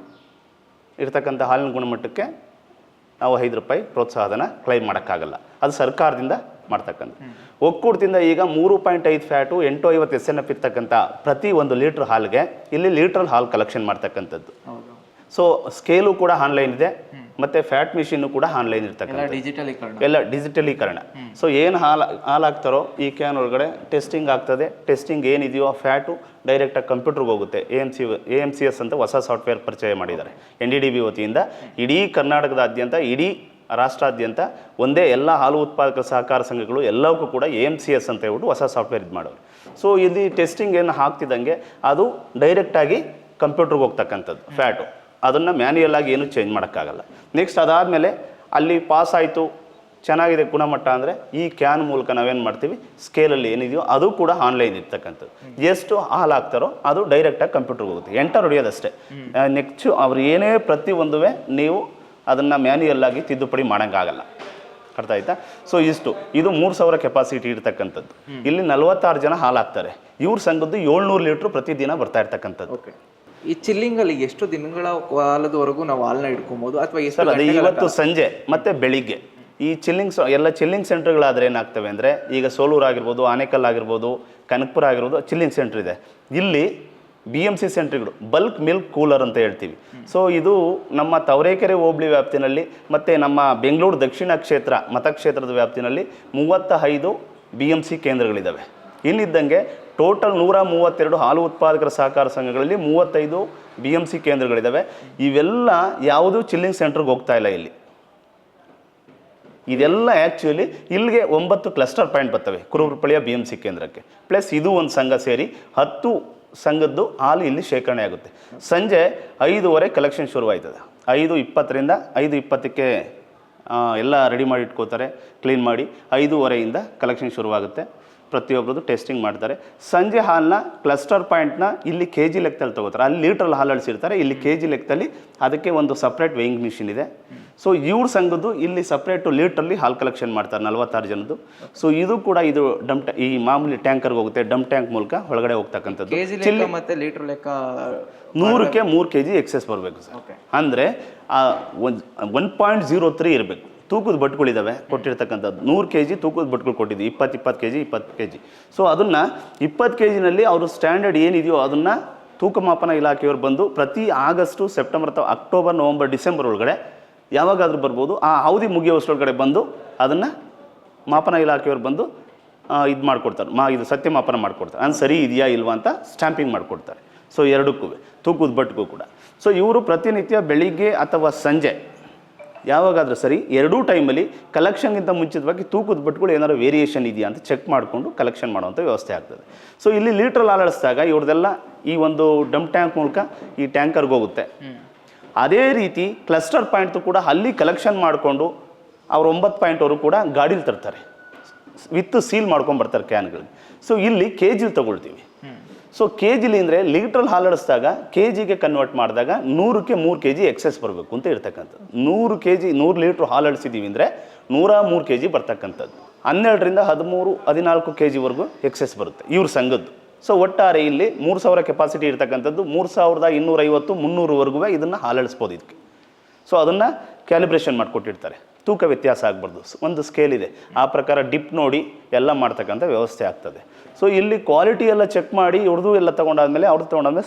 ಇರ್ತಕ್ಕಂಥ ಹಾಲಿನ ಗುಣಮಟ್ಟಕ್ಕೆ ನಾವು 5 ರೂಪಾಯಿ ಪ್ರೋತ್ಸಾಹಧನ ಕ್ಲೈಮ್ ಮಾಡೋಕ್ಕಾಗಲ್ಲ. ಅದು ಸರ್ಕಾರದಿಂದ ಮಾಡ್ತಕ್ಕಂಥ. ಒಕ್ಕೂಟದಿಂದ ಈಗ 3.5 ಫ್ಯಾಟು 850 SNF ಇರ್ತಕ್ಕಂಥ ಪ್ರತಿ 1 ಲೀಟ್ರ್ ಹಾಲಿಗೆ ಇಲ್ಲಿ ಲೀಟ್ರಲ್ಲಿ ಹಾಲು ಕಲೆಕ್ಷನ್ ಮಾಡ್ತಕ್ಕಂಥದ್ದು. ಸೊ ಸ್ಕೇಲು ಕೂಡ ಆನ್ಲೈನ್ ಇದೆ ಮತ್ತು ಫ್ಯಾಟ್ ಮಿಷಿನ್ನು ಕೂಡ ಆನ್ಲೈನ್ ಇರ್ತಕ್ಕಂಥ ಡಿಜಿಟಲೀಕರಣ ಎಲ್ಲ ಡಿಜಿಟಲೀಕರಣ. ಸೊ ಏನು ಹಾಲು ಹಾಕ್ತಾರೋ ಈ ಕ್ಯಾನ್ ಒಳಗಡೆ ಟೆಸ್ಟಿಂಗ್ ಆಗ್ತದೆ. ಟೆಸ್ಟಿಂಗ್ ಏನಿದೆಯೋ ಆ ಫ್ಯಾಟು ಡೈರೆಕ್ಟಾಗಿ ಕಂಪ್ಯೂಟರ್ಗೆ ಹೋಗುತ್ತೆ. AMCS ಅಂತ ಹೊಸ ಸಾಫ್ಟ್ವೇರ್ ಪರಿಚಯ ಮಾಡಿದ್ದಾರೆ NDDB ವತಿಯಿಂದ. ಇಡೀ ಕರ್ನಾಟಕದಾದ್ಯಂತ, ಇಡೀ ರಾಷ್ಟ್ರಾದ್ಯಂತ ಒಂದೇ ಎಲ್ಲ ಹಾಲು ಉತ್ಪಾದಕ ಸಹಕಾರ ಸಂಘಗಳು ಎಲ್ಲವಕ್ಕೂ ಕೂಡ AMCS ಅಂತ ಹೇಳ್ಬಿಟ್ಟು ಹೊಸ ಸಾಫ್ಟ್ವೇರ್ ಇದು ಮಾಡೋರು. ಸೊ ಇಲ್ಲಿ ಟೆಸ್ಟಿಂಗ್ ಏನು ಹಾಕ್ತಿದ್ದಂಗೆ ಅದು ಡೈರೆಕ್ಟಾಗಿ ಕಂಪ್ಯೂಟ್ರಿಗೆ ಹೋಗ್ತಕ್ಕಂಥದ್ದು ಫ್ಯಾಟು. ಅದನ್ನು ಮ್ಯಾನ್ಯಲ್ ಆಗಿ ಏನು ಚೇಂಜ್ ಮಾಡೋಕ್ಕಾಗಲ್ಲ. ನೆಕ್ಸ್ಟ್ ಅದಾದಮೇಲೆ ಅಲ್ಲಿ ಪಾಸ್ ಆಯಿತು, ಚೆನ್ನಾಗಿದೆ ಗುಣಮಟ್ಟ ಅಂದರೆ ಈ ಕ್ಯಾನ್ ಮೂಲಕ ನಾವೇನು ಮಾಡ್ತೀವಿ, ಸ್ಕೇಲಲ್ಲಿ ಏನಿದೆಯೋ ಅದು ಕೂಡ ಆನ್ಲೈನ್ ಇರ್ತಕ್ಕಂಥದ್ದು. ಎಷ್ಟು ಹಾಲು ಹಾಕ್ತಾರೋ ಅದು ಡೈರೆಕ್ಟಾಗಿ ಕಂಪ್ಯೂಟ್ರಿಗೆ ಹೋಗುತ್ತೆ. ಎಂಟರ್ ಹೊಡೆಯೋದಷ್ಟೇ. ನೆಕ್ಸ್ಟ್ ಅವ್ರು ಏನೇ ಪ್ರತಿಯೊಂದುವೇ ನೀವು ಅದನ್ನು ಮ್ಯಾನ್ಯಲ್ ಆಗಿ ತಿದ್ದುಪಡಿ ಮಾಡೋಂಗಾಗಲ್ಲ. ಅರ್ಥ ಆಯ್ತಾ? ಸೊ ಇದು 3000 ಕೆಪಾಸಿಟಿ ಇರ್ತಕ್ಕಂಥದ್ದು. ಇಲ್ಲಿ 46 ಜನ ಹಾಲು ಹಾಕ್ತಾರೆ. ಇವ್ರ ಸಂಘದ್ದು 700 ಲೀಟ್ರ್ ಪ್ರತಿದಿನ ಬರ್ತಾ ಇರ್ತಕ್ಕಂಥದ್ದು. ಓಕೆ. ಈ ಚಿಲ್ಲಿಂಗಲ್ಲಿ ಎಷ್ಟು ದಿನಗಳ ಕಾಲದವರೆಗೂ ನಾವು ಹಾಲನ್ನ ಇಟ್ಕೊಬೋದು ಅಥವಾ ಸರ್ ಅದು ಇವತ್ತು ಸಂಜೆ ಮತ್ತು ಬೆಳಿಗ್ಗೆ ಈ ಎಲ್ಲ ಚಿಲ್ಲಿಂಗ್ ಸೆಂಟರ್ಗಳಾದರೆ ಏನಾಗ್ತವೆ ಅಂದರೆ, ಈಗ ಸೋಲೂರು ಆಗಿರ್ಬೋದು, ಆನೇಕಲ್ ಆಗಿರ್ಬೋದು, ಕನಕಪುರ ಆಗಿರ್ಬೋದು, ಚಿಲ್ಲಿಂಗ್ ಸೆಂಟ್ರ್ ಇದೆ. ಇಲ್ಲಿ BMC ಸೆಂಟ್ರ್ಗಳು ಬಲ್ಕ್ ಮಿಲ್ಕ್ ಕೂಲರ್ ಅಂತ ಹೇಳ್ತೀವಿ. ಸೊ ಇದು ನಮ್ಮ ತಾವರೆಕೆರೆ ಹೋಬಳಿ ವ್ಯಾಪ್ತಿನಲ್ಲಿ ಮತ್ತು ನಮ್ಮ ಬೆಂಗಳೂರು ದಕ್ಷಿಣ ಕ್ಷೇತ್ರ ಮತಕ್ಷೇತ್ರದ ವ್ಯಾಪ್ತಿನಲ್ಲಿ 35 BMC ಕೇಂದ್ರಗಳಿದ್ದಾವೆ. ಇಲ್ಲಿದ್ದಂಗೆ ಟೋಟಲ್ 132 ಹಾಲು ಉತ್ಪಾದಕರ ಸಹಕಾರ ಸಂಘಗಳಲ್ಲಿ 35 BMC ಕೇಂದ್ರಗಳಿದ್ದಾವೆ. ಇವೆಲ್ಲ ಯಾವುದೂ ಚಿಲ್ಲಿಂಗ್ ಸೆಂಟ್ರಿಗೆ ಹೋಗ್ತಾ ಇಲ್ಲ. ಇದೆಲ್ಲ ಆ್ಯಕ್ಚುಲಿ ಇಲ್ಲಿಗೆ 9 ಕ್ಲಸ್ಟರ್ ಪಾಯಿಂಟ್ ಬರ್ತವೆ ಕುರುಬರಪಾಳ್ಯ BMC ಕೇಂದ್ರಕ್ಕೆ. ಪ್ಲಸ್ ಇದು ಒಂದು ಸಂಘ ಸೇರಿ 10 ಸಂಘದ್ದು ಹಾಲು ಇಲ್ಲಿ ಶೇಖರಣೆ ಆಗುತ್ತೆ. ಸಂಜೆ 5:30 ಕಲೆಕ್ಷನ್ ಶುರುವಾಯ್ತದೆ. 5:20ರಿಂದ 5:20ಕ್ಕೆ ಎಲ್ಲ ರೆಡಿ ಮಾಡಿ ಇಟ್ಕೋತಾರೆ, ಕ್ಲೀನ್ ಮಾಡಿ. 5:30ಯಿಂದ ಕಲೆಕ್ಷನ್ ಶುರುವಾಗುತ್ತೆ. ಪ್ರತಿಯೊಬ್ಬರದ್ದು ಟೆಸ್ಟಿಂಗ್ ಮಾಡ್ತಾರೆ. ಸಂಜೆ ಹಾಲನ್ನ ಕ್ಲಸ್ಟರ್ ಪಾಯಿಂಟ್ನ ಇಲ್ಲಿ KG ಲೆಕ್ಕದಲ್ಲಿ ತೊಗೋತಾರೆ. ಅಲ್ಲಿ ಲೀಟ್ರಲ್ಲಿ ಹಾಲು ಅಳಿಸಿರ್ತಾರೆ, ಇಲ್ಲಿ KG ಲೆಕ್ಕದಲ್ಲಿ ಅದಕ್ಕೆ ಒಂದು ಸಪ್ರೇಟ್ ವೇಯಿಂಗ್ ಮಿಷಿನ್ ಇದೆ. ಸೊ ಇವ್ರ ಸಂಘದ್ದು ಇಲ್ಲಿ ಸಪ್ರೇಟು ಲೀಟ್ರಲ್ಲಿ ಹಾಲು ಕಲೆಕ್ಷನ್ ಮಾಡ್ತಾರೆ 46 ಜನದ್ದು. ಸೊ ಇದು ಕೂಡ ಇದು ಈ ಮಾಮೂಲಿ ಟ್ಯಾಂಕರ್ಗೆ ಹೋಗುತ್ತೆ, ಡಂಪ್ ಟ್ಯಾಂಕ್ ಮೂಲಕ ಒಳಗಡೆ ಹೋಗ್ತಕ್ಕಂಥದ್ದು. ಚಿಲ್ಲಿ ಮತ್ತು ಲೀಟ್ರ್ ಲೆಕ್ಕ 100ಕ್ಕೆ 3 kg ಎಕ್ಸೆಸ್ ಬರಬೇಕು ಸರ್. ಅಂದರೆ 1.03 ಇರಬೇಕು. ತೂಕದ ಬಟ್ಗಳಿದ್ದಾವೆ ಕೊಟ್ಟಿರ್ತಕ್ಕಂಥದ್ದು. 100 kg ತೂಕದ ಬಟ್ಗಳು ಕೊಟ್ಟಿದ್ದು, 20 kg 20 kg. ಸೊ ಅದನ್ನು 20 kgನಲ್ಲಿ ಅವರು ಸ್ಟ್ಯಾಂಡರ್ಡ್ ಏನಿದೆಯೋ ಅದನ್ನು ತೂಕ ಮಾಪನ ಇಲಾಖೆಯವರು ಬಂದು ಪ್ರತಿ ಆಗಸ್ಟು, ಸೆಪ್ಟೆಂಬರ್ ಅಥವಾ ಅಕ್ಟೋಬರ್, ನವಂಬರ್, ಡಿಸೆಂಬರ್ ಒಳಗಡೆ ಯಾವಾಗಾದರೂ ಬರ್ಬೋದು. ಆ ಅವಧಿ ಮುಗಿಯೋಷ್ಟರೊಳಗಡೆ ಬಂದು ಅದನ್ನು ಮಾಪನ ಇಲಾಖೆಯವರು ಬಂದು ಇದು ಮಾಡಿಕೊಡ್ತಾರೆ, ಇದು ಸತ್ಯ ಮಾಪನ ಮಾಡಿಕೊಡ್ತಾರೆ. ಅದು ಸರಿ ಇದೆಯಾ ಇಲ್ವಾ ಅಂತ ಸ್ಟ್ಯಾಂಪಿಂಗ್ ಮಾಡಿಕೊಡ್ತಾರೆ. ಸೊ ಎರಡಕ್ಕೂ ತೂಕದ ಬಟ್ಗೂ ಕೂಡ. ಸೊ ಇವರು ಪ್ರತಿನಿತ್ಯ ಬೆಳಿಗ್ಗೆ ಅಥವಾ ಸಂಜೆ ಯಾವಾಗಾದರೂ ಸರಿ ಎರಡೂ ಟೈಮಲ್ಲಿ ಕಲೆಕ್ಷನ್ಗಿಂತ ಮುಂಚಿತವಾಗಿ ತೂಕದ ಬಟ್ಗಳು ಏನಾದ್ರು ವೇರಿಯೇಷನ್ ಇದೆಯಾ ಅಂತ ಚೆಕ್ ಮಾಡಿಕೊಂಡು ಕಲೆಕ್ಷನ್ ಮಾಡುವಂಥ ವ್ಯವಸ್ಥೆ ಆಗ್ತದೆ. ಸೊ ಇಲ್ಲಿ ಲೀಟ್ರಲ್ಲಿ ಹಾಳಡಿಸಿದಾಗ ಇವ್ರದ್ದೆಲ್ಲ ಈ ಒಂದು ಡಂಪ್ ಟ್ಯಾಂಕ್ ಮೂಲಕ ಈ ಟ್ಯಾಂಕರ್ಗೆ ಹೋಗುತ್ತೆ. ಅದೇ ರೀತಿ ಕ್ಲಸ್ಟರ್ ಪಾಯಿಂಟ್ದು ಕೂಡ ಅಲ್ಲಿ ಕಲೆಕ್ಷನ್ ಮಾಡಿಕೊಂಡು ಅವ್ರು 9 ಪಾಯಿಂಟ್ವರು ಕೂಡ ಗಾಡೀಲಿ ತರ್ತಾರೆ, ವಿತ್ ಸೀಲ್ ಮಾಡ್ಕೊಂಬರ್ತಾರೆ ಕ್ಯಾನ್ಗಳಿಗೆ. ಸೊ ಇಲ್ಲಿ KG ತಗೊಳ್ತೀವಿ. ಸೊ KG ಅಂದರೆ ಲೀಟ್ರಲ್ಲಿ ಹಾಲಡಿಸಿದಾಗ KGಗೆ ಕನ್ವರ್ಟ್ ಮಾಡಿದಾಗ 100ಕ್ಕೆ 3 kg ಎಕ್ಸೆಸ್ ಬರಬೇಕು ಅಂತ ಇರ್ತಕ್ಕಂಥದ್ದು. 100 ಲೀಟ್ರ್ ಹಾಲಡಿಸಿದ್ದೀವಿ ಅಂದರೆ 103 kg ಬರ್ತಕ್ಕಂಥದ್ದು. 12ರಿಂದ 13, 14 kgವರೆಗೂ ಎಕ್ಸೆಸ್ ಬರುತ್ತೆ ಇವ್ರ ಸಂಘದ್ದು. ಸೊ ಒಟ್ಟಾರೆ ಇಲ್ಲಿ 3000 ಕೆಪಾಸಿಟಿ ಇರ್ತಕ್ಕಂಥದ್ದು. 3250, 300ವರೆಗೂ ಇದನ್ನು ಹಾಲಡಿಸ್ಬೋದು ಇದಕ್ಕೆ. ಸೊ ಅದನ್ನು ಕ್ಯಾಲಿಬ್ರೇಷನ್ ಮಾಡಿಕೊಟ್ಟಿರ್ತಾರೆ, ತೂಕ ವ್ಯತ್ಯಾಸ ಆಗಬಾರ್ದು. ಒಂದು ಸ್ಕೇಲ್ ಇದೆ, ಆ ಪ್ರಕಾರ ಡಿಪ್ ನೋಡಿ ಎಲ್ಲ ಮಾಡ್ತಕ್ಕಂಥ ವ್ಯವಸ್ಥೆ ಆಗ್ತದೆ. ಸೊ ಇಲ್ಲಿ ಕ್ವಾಲಿಟಿ ಎಲ್ಲ ಚೆಕ್ ಮಾಡಿ ಇವ್ರದ್ದು ಎಲ್ಲ ತೊಗೊಂಡಾದ್ಮೇಲೆ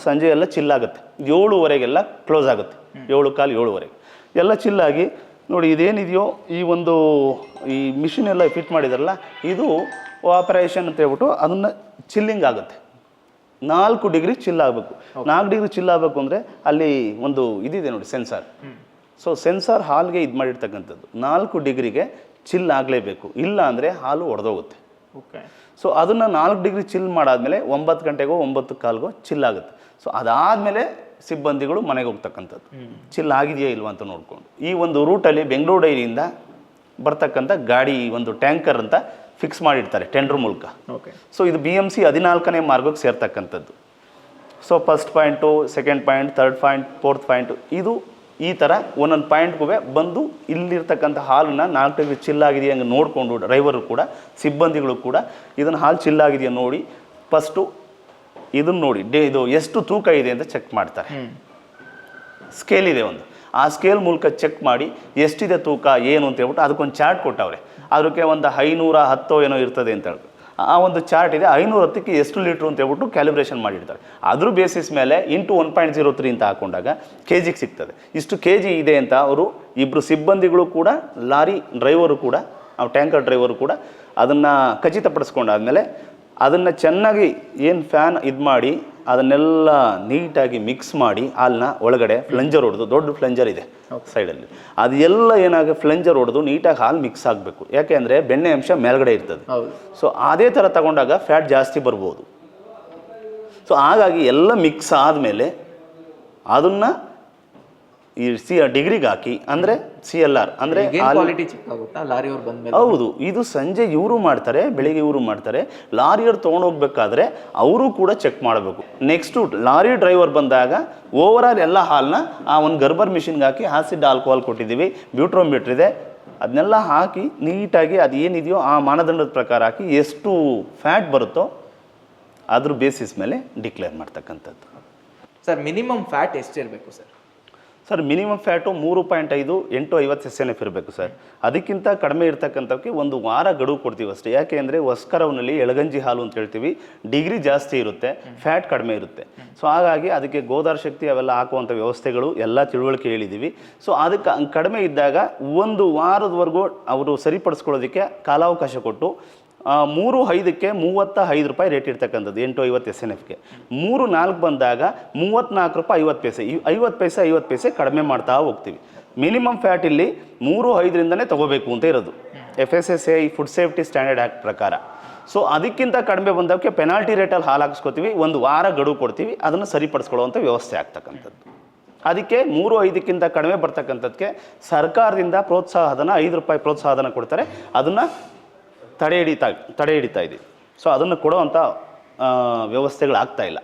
ಸಂಜೆ ಎಲ್ಲ ಚಿಲ್ಲಾಗುತ್ತೆ. 7:30ಗೆಲ್ಲ ಕ್ಲೋಸ್ ಆಗುತ್ತೆ. 7:15, 7:30 ಎಲ್ಲ ಚಿಲ್ಲಾಗಿ ನೋಡಿ. ಇದೇನಿದೆಯೋ ಈ ಮಿಷಿನ್ ಎಲ್ಲ ಫಿಟ್ ಮಾಡಿದಾರಲ್ಲ, ಇದು ಆಪರೇಷನ್ ಅಂತ ಹೇಳ್ಬಿಟ್ಟು ಅದನ್ನು ಚಿಲ್ಲಿಂಗ್ ಆಗುತ್ತೆ. 4 ಡಿಗ್ರಿ ಚಿಲ್ ಆಗಬೇಕು. 4 ಡಿಗ್ರಿ ಚಿಲ್ ಆಗಬೇಕು ಅಂದರೆ ಅಲ್ಲಿ ಒಂದು ಇದಿದೆ ನೋಡಿ, ಸೆನ್ಸಾರ್. ಸೊ ಸೆನ್ಸಾರ್ ಹಾಲ್ಗೆ ಇದು ಮಾಡಿರ್ತಕ್ಕಂಥದ್ದು. 4 ಡಿಗ್ರಿಗೆ ಚಿಲ್ ಆಗಲೇಬೇಕು, ಇಲ್ಲ ಅಂದರೆ ಹಾಲು ಒಡೆದೋಗುತ್ತೆ. ಓಕೆ. ಸೊ ಅದನ್ನು 4 ಡಿಗ್ರಿ ಚಿಲ್ ಮಾಡಾದ್ಮೇಲೆ 9 ಗಂಟೆಗೋ 9:15ಗೋ ಚಿಲ್ ಆಗುತ್ತೆ. ಸೊ ಅದಾದಮೇಲೆ ಸಿಬ್ಬಂದಿಗಳು ಮನೆಗೆ ಹೋಗ್ತಕ್ಕಂಥದ್ದು, ಚಿಲ್ ಆಗಿದೆಯಾ ಇಲ್ವಾ ಅಂತ ನೋಡಿಕೊಂಡು. ಈ ಒಂದು ರೂಟಲ್ಲಿ ಬೆಂಗಳೂರು ಡೈರಿಯಿಂದ ಬರ್ತಕ್ಕಂಥ ಗಾಡಿ ಒಂದು ಟ್ಯಾಂಕರ್ ಅಂತ ಫಿಕ್ಸ್ ಮಾಡಿರ್ತಾರೆ ಟೆಂಡರ್ ಮೂಲಕ. ಓಕೆ. ಸೊ ಇದು BMC 14ನೇ ಮಾರ್ಗಕ್ಕೆ ಸೇರ್ತಕ್ಕಂಥದ್ದು. So first point, second point, third point, fourth point, ಇದು ಈ ಥರ ಒಂದೊಂದು ಪಾಯಿಂಟ್ಗೂ ಬಂದು ಇಲ್ಲಿರ್ತಕ್ಕಂಥ ಹಾಲನ್ನ 4 ಡಿಗ್ರಿ ಚಿಲ್ಲಾಗಿದೆಯಾ ಹಂಗೆ ನೋಡಿಕೊಂಡು ಡ್ರೈವರು ಕೂಡ ಸಿಬ್ಬಂದಿಗಳು ಕೂಡ ಇದನ್ನು ಹಾಲು ಚಿಲ್ಲಾಗಿದೆಯಾ ನೋಡಿ ಫಸ್ಟು ಇದನ್ನು ನೋಡಿ ಇದು ಎಷ್ಟು ತೂಕ ಇದೆ ಅಂತ ಚೆಕ್ ಮಾಡ್ತಾರೆ. ಸ್ಕೇಲ್ ಇದೆ ಒಂದು, ಆ ಸ್ಕೇಲ್ ಮೂಲಕ ಚೆಕ್ ಮಾಡಿ ಎಷ್ಟಿದೆ ತೂಕ ಏನು ಅಂತ ಹೇಳ್ಬಿಟ್ಟು ಅದಕ್ಕೊಂದು ಚಾರ್ಟ್ ಕೊಟ್ಟವ್ರೆ. ಅದಕ್ಕೆ ಒಂದು 510 ಏನೋ ಇರ್ತದೆ ಅಂತ ಹೇಳ್ಬಿಟ್ಟು ಆ ಒಂದು ಚಾರ್ಟ್ ಇದೆ, 510ಕ್ಕೆ ಎಷ್ಟು ಲೀಟ್ರು ಅಂತ ಹೇಳ್ಬಿಟ್ಟು ಕ್ಯಾಲಿಬ್ರೇಷನ್ ಮಾಡಿರ್ತಾರೆ. ಅದ್ರ ಬೇಸಿಸ್ ಮೇಲೆ ಇಂಟು 1.03 ಅಂತ ಹಾಕೊಂಡಾಗ ಕೆ ಜಿಗೆ ಸಿಗ್ತದೆ. ಇಷ್ಟು ಕೆ ಜಿ ಇದೆ ಅಂತ ಅವರು ಇಬ್ಬರು ಸಿಬ್ಬಂದಿಗಳು ಕೂಡ, ಲಾರಿ ಡ್ರೈವರು ಕೂಡ, ಟ್ಯಾಂಕರ್ ಡ್ರೈವರು ಕೂಡ ಅದನ್ನು ಖಚಿತಪಡಿಸ್ಕೊಂಡಾದ್ಮೇಲೆ ಅದನ್ನು ಚೆನ್ನಾಗಿ ಏನು ಫ್ಯಾನ್ ಇದು ಮಾಡಿ ಅದನ್ನೆಲ್ಲ ನೀಟಾಗಿ ಮಿಕ್ಸ್ ಮಾಡಿ ಹಾಲನ್ನ ಒಳಗಡೆ ಫ್ಲೆಂಜರ್ ಹೊಡೆದು, ದೊಡ್ಡ ಫ್ಲೆಂಜರ್ ಇದೆ ಸೈಡಲ್ಲಿ, ಅದು ಎಲ್ಲ ಏನಾಗ ಫ್ಲೆಂಜರ್ ಹೊಡೆದು ನೀಟಾಗಿ ಹಾಲು ಮಿಕ್ಸ್ ಆಗಬೇಕು. ಯಾಕೆ ಅಂದರೆ ಬೆಣ್ಣೆ ಅಂಶ ಮೇಲ್ಗಡೆ ಇರ್ತದೆ. ಸೊ ಅದೇ ಥರ ತಗೊಂಡಾಗ ಫ್ಯಾಟ್ ಜಾಸ್ತಿ ಬರ್ಬೋದು. ಸೊ ಹಾಗಾಗಿ ಎಲ್ಲ ಮಿಕ್ಸ್ ಆದಮೇಲೆ ಅದನ್ನು ಈ ಡಿಗ್ರಿಗೆ ಹಾಕಿ, ಅಂದರೆ CLR ಅಂದರೆ ಕ್ವಾಲಿಟಿ ಚೆಕ್ ಆಗುತ್ತಾ ಲಾರಿಯವ್ರು ಬಂದ್ಮೇಲೆ? ಹೌದು, ಇದು ಸಂಜೆ ಇವರು ಮಾಡ್ತಾರೆ, ಬೆಳಿಗ್ಗೆ ಇವರು ಮಾಡ್ತಾರೆ. ಲಾರಿಯವ್ರು ತೊಗೊಂಡೋಗ್ಬೇಕಾದ್ರೆ ಅವರು ಕೂಡ ಚೆಕ್ ಮಾಡಬೇಕು. ನೆಕ್ಸ್ಟು ಲಾರಿ ಡ್ರೈವರ್ ಬಂದಾಗ ಓವರಾಲ್ ಎಲ್ಲ ಹಾಲನ್ನ ಆ ಒಂದು ಗರ್ಬರ್ ಮಿಷಿನ್ಗೆ ಹಾಕಿ ಆಸಿಡ್ ಆಲ್ಕೋಹಾಲ್ ಕೊಟ್ಟಿದ್ದೀವಿ, ಬ್ಯೂಟ್ರೋಮೀಟ್ರ್ ಇದೆ, ಅದನ್ನೆಲ್ಲ ಹಾಕಿ ನೀಟಾಗಿ ಅದು ಏನಿದೆಯೋ ಆ ಮಾನದಂಡದ ಪ್ರಕಾರ ಹಾಕಿ ಎಷ್ಟು ಫ್ಯಾಟ್ ಬರುತ್ತೋ ಅದ್ರ ಬೇಸಿಸ್ ಮೇಲೆ ಡಿಕ್ಲೇರ್ ಮಾಡ್ತಕ್ಕಂಥದ್ದು. ಸರ್ ಮಿನಿಮಮ್ ಫ್ಯಾಟ್ ಎಷ್ಟಿರಬೇಕು sir? Sir minimum fat 3.5 850 SNF ಇರಬೇಕು ಸರ್. ಅದಕ್ಕಿಂತ ಕಡಿಮೆ ಇರ್ತಕ್ಕಂಥಕ್ಕೆ ಒಂದು ವಾರ ಗಡುವು ಕೊಡ್ತೀವಿ ಅಷ್ಟೇ. ಯಾಕೆ ಅಂದರೆ ಹೊಸ್ಕರವನಲ್ಲಿ ಎಳಗಂಜಿ ಹಾಲು ಅಂತ ಹೇಳ್ತೀವಿ, ಡಿಗ್ರಿ ಜಾಸ್ತಿ ಇರುತ್ತೆ, ಫ್ಯಾಟ್ ಕಡಿಮೆ ಇರುತ್ತೆ. ಸೊ ಹಾಗಾಗಿ ಅದಕ್ಕೆ ಗೋದಾರ ಶಕ್ತಿ ಅವೆಲ್ಲ ಹಾಕುವಂಥ ವ್ಯವಸ್ಥೆಗಳು ಎಲ್ಲ ತಿಳುವಳಿಕೆ ಹೇಳಿದ್ದೀವಿ. ಸೊ ಅದಕ್ಕೆ ಕಡಿಮೆ ಇದ್ದಾಗ ಒಂದು ವಾರದವರೆಗೂ ಅವರು ಸರಿಪಡಿಸ್ಕೊಳ್ಳೋದಕ್ಕೆ ಕಾಲಾವಕಾಶ ಕೊಟ್ಟು 3-5ಕ್ಕೆ 35 ರೂಪಾಯಿ ರೇಟ್ ಇರ್ತಕ್ಕಂಥದ್ದು 850 SNFಗೆ. 3-4 ಬಂದಾಗ 34 ರೂಪಾಯಿ 50 ಪೈಸೆ, 50 ಪೈಸೆ ಕಡಿಮೆ ಮಾಡ್ತಾ ಹೋಗ್ತೀವಿ. ಮಿನಿಮಮ್ ಫ್ಯಾಟ್ ಇಲ್ಲಿ 3-5ರಿಂದನೇ ತೊಗೋಬೇಕು ಅಂತ ಇರೋದು FSSAI food safety standard act ಪ್ರಕಾರ. ಸೊ ಅದಕ್ಕಿಂತ ಕಡಿಮೆ ಬಂದವಕ್ಕೆ ಪೆನಾಲ್ಟಿ ರೇಟಲ್ಲಿ ಹಾಲು ಹಾಕಿಸ್ಕೊತೀವಿ, ಒಂದು ವಾರ ಗಡುವು ಕೊಡ್ತೀವಿ, ಅದನ್ನು ಸರಿಪಡಿಸ್ಕೊಳ್ಳುವಂಥ ವ್ಯವಸ್ಥೆ ಆಗ್ತಕ್ಕಂಥದ್ದು. ಅದಕ್ಕೆ 3-5ಕ್ಕಿಂತ ಕಡಿಮೆ ಬರ್ತಕ್ಕಂಥದ್ದಕ್ಕೆ ಸರ್ಕಾರದಿಂದ ಪ್ರೋತ್ಸಾಹಧನ 5 ರೂಪಾಯಿ ಪ್ರೋತ್ಸಾಹಧನ ಕೊಡ್ತಾರೆ, ಅದನ್ನು ತಡೆ ಹಿಡಿತಾ ಇದ್ದೀವಿ. ಸೊ ಅದನ್ನು ಕೊಡುವಂಥ ವ್ಯವಸ್ಥೆಗಳಾಗ್ತಾ ಇಲ್ಲ.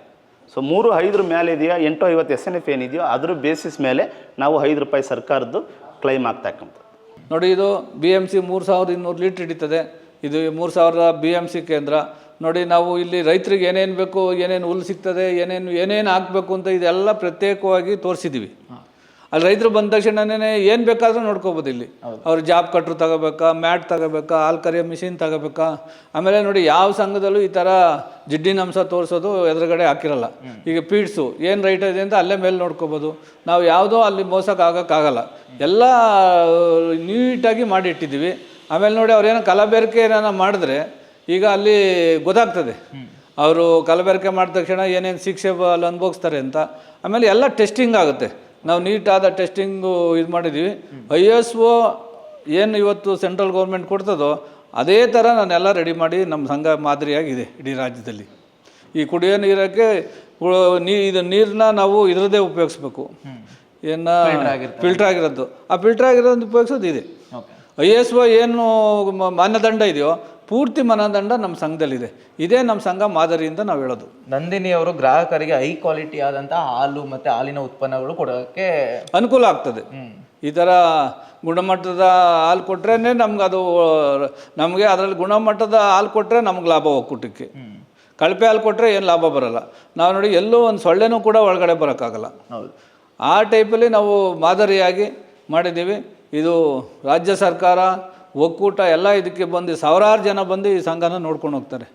ಸೊ 3-5 ಮೇಲೆ ಇದೆಯಾ, 850 SNF ಏನಿದೆಯೋ ಅದ್ರ ಬೇಸಿಸ್ ಮೇಲೆ ನಾವು 5 ರೂಪಾಯಿ ಸರ್ಕಾರದ್ದು ಕ್ಲೈಮ್ ಆಗ್ತಕ್ಕಂಥದ್ದು. ನೋಡಿ, ಇದು BMC 3200 ಲೀಟ್ರ್ ಹಿಡಿತದೆ. ಇದು 3000 BMC ಕೇಂದ್ರ. ನೋಡಿ, ನಾವು ಇಲ್ಲಿ ರೈತರಿಗೆ ಏನೇನು ಬೇಕು, ಏನೇನು ಹುಲ್ಲು ಸಿಗ್ತದೆ, ಏನೇನು ಹಾಕಬೇಕು ಅಂತ ಇದೆಲ್ಲ ಪ್ರತ್ಯೇಕವಾಗಿ ತೋರಿಸಿದ್ದೀವಿ. ಅಲ್ಲಿ ರೈತರು ಬಂದ ತಕ್ಷಣನೇ ಏನು ಬೇಕಾದರೂ ನೋಡ್ಕೋಬೋದು. ಇಲ್ಲಿ ಅವ್ರು ಜಾಬ್ ಕಟ್ರು ತಗೋಬೇಕಾ, ಮ್ಯಾಟ್ ತಗೋಬೇಕಾ, ಹಾಲು ಕರಿಯೋ ಮಿಷಿನ್ ತಗೋಬೇಕಾ. ಆಮೇಲೆ ನೋಡಿ, ಯಾವ ಸಂಘದಲ್ಲೂ ಈ ಥರ ಜಿಡ್ಡಿನ ಅಂಶ ತೋರಿಸೋದು ಎದುರುಗಡೆ ಹಾಕಿರಲ್ಲ. ಈಗ ಪೀಡ್ಸು ಏನು ರೈಟ್ ಇದೆ ಅಂತ ಅಲ್ಲೇ ಮೇಲೆ ನೋಡ್ಕೋಬೋದು. ನಾವು ಯಾವುದೋ ಅಲ್ಲಿ ಮೋಸಕ್ಕಾಗಲ್ಲ, ಎಲ್ಲ ನೀಟಾಗಿ ಮಾಡಿ ಇಟ್ಟಿದ್ದೀವಿ. ಆಮೇಲೆ ನೋಡಿ, ಅವ್ರೇನೋ ಕಲಬೆರಕೆ ಏನಾರ ಮಾಡಿದ್ರೆ ಈಗ ಅಲ್ಲಿ ಗೊತ್ತಾಗ್ತದೆ ಅವರು ಕಲಬೆರಕೆ ಮಾಡಿದ ತಕ್ಷಣ ಏನೇನು ಶಿಕ್ಷೆ ಅಲ್ಲಿ ಅನುಭವಿಸ್ತಾರೆ ಅಂತ. ಆಮೇಲೆ ಎಲ್ಲ ಟೆಸ್ಟಿಂಗ್ ಆಗುತ್ತೆ. ನಾವು ನೀಟಾದ ಟೆಸ್ಟಿಂಗು ಇದು ಮಾಡಿದ್ದೀವಿ. ISO ಏನು ಇವತ್ತು ಸೆಂಟ್ರಲ್ ಗೌರ್ಮೆಂಟ್ ಕೊಡ್ತದೋ ಅದೇ ಥರ ನಾನೆಲ್ಲ ರೆಡಿ ಮಾಡಿ ನಮ್ಮ ಸಂಘ ಮಾದರಿಯಾಗಿದೆ ಇಡೀ ರಾಜ್ಯದಲ್ಲಿ. ಈ ಕುಡಿಯೋ ನೀರಕ್ಕೆ ಇದು ನೀರನ್ನ ನಾವು ಇದರದ್ದೇ ಉಪಯೋಗಿಸ್ಬೇಕು, ಏನು ಫಿಲ್ಟರ್ ಆಗಿರೋದು. ಆ ಫಿಲ್ಟರ್ ಆಗಿರೋದು ಉಪಯೋಗಿಸೋದು ಇದೆ. ISO ಏನು ಮಾನದಂಡ ಇದೆಯೋ ಪೂರ್ತಿ ಮಾನದಂಡ ನಮ್ಮ ಸಂಘದಲ್ಲಿದೆ. ಇದೇ ನಮ್ಮ ಸಂಘ ಮಾದರಿಯಿಂದ ನಾವು ಹೇಳೋದು. ನಂದಿನಿ ಅವರು ಗ್ರಾಹಕರಿಗೆ ಹೈ ಕ್ವಾಲಿಟಿ ಆದಂತಹ ಹಾಲು ಮತ್ತೆ ಹಾಲಿನ ಉತ್ಪನ್ನಗಳು ಕೊಡೋಕ್ಕೆ ಅನುಕೂಲ ಆಗ್ತದೆ. ಈ ಥರ ಗುಣಮಟ್ಟದ ಹಾಲು ಕೊಟ್ರೇ ನಮಗೆ ಅದರಲ್ಲಿ ಗುಣಮಟ್ಟದ ಹಾಲು ಕೊಟ್ಟರೆ ನಮ್ಗೆ ಲಾಭ ಒಕ್ಕೂಟಕ್ಕೆ. ಕಳಪೆ ಹಾಲು ಕೊಟ್ಟರೆ ಏನು ಲಾಭ ಬರೋಲ್ಲ. ನಾವು ನೋಡಿ, ಎಲ್ಲೋ ಒಂದು ಸೊಳ್ಳೆನೂ ಕೂಡ ಒಳಗಡೆ ಬರೋಕ್ಕಾಗಲ್ಲ. ಆ ಟೈಪಲ್ಲಿ ನಾವು ಮಾದರಿಯಾಗಿ ಮಾಡಿದ್ದೀವಿ. ಇದು ರಾಜ್ಯ ಸರ್ಕಾರ, ಒಕ್ಕೂಟ ಎಲ್ಲ ಇದಕ್ಕೆ ಬಂದು ಸಾವಿರಾರು ಜನ ಬಂದು ಈ ಸಂಘನ ನೋಡ್ಕೊಂಡು ಹೋಗ್ತಾರೆ.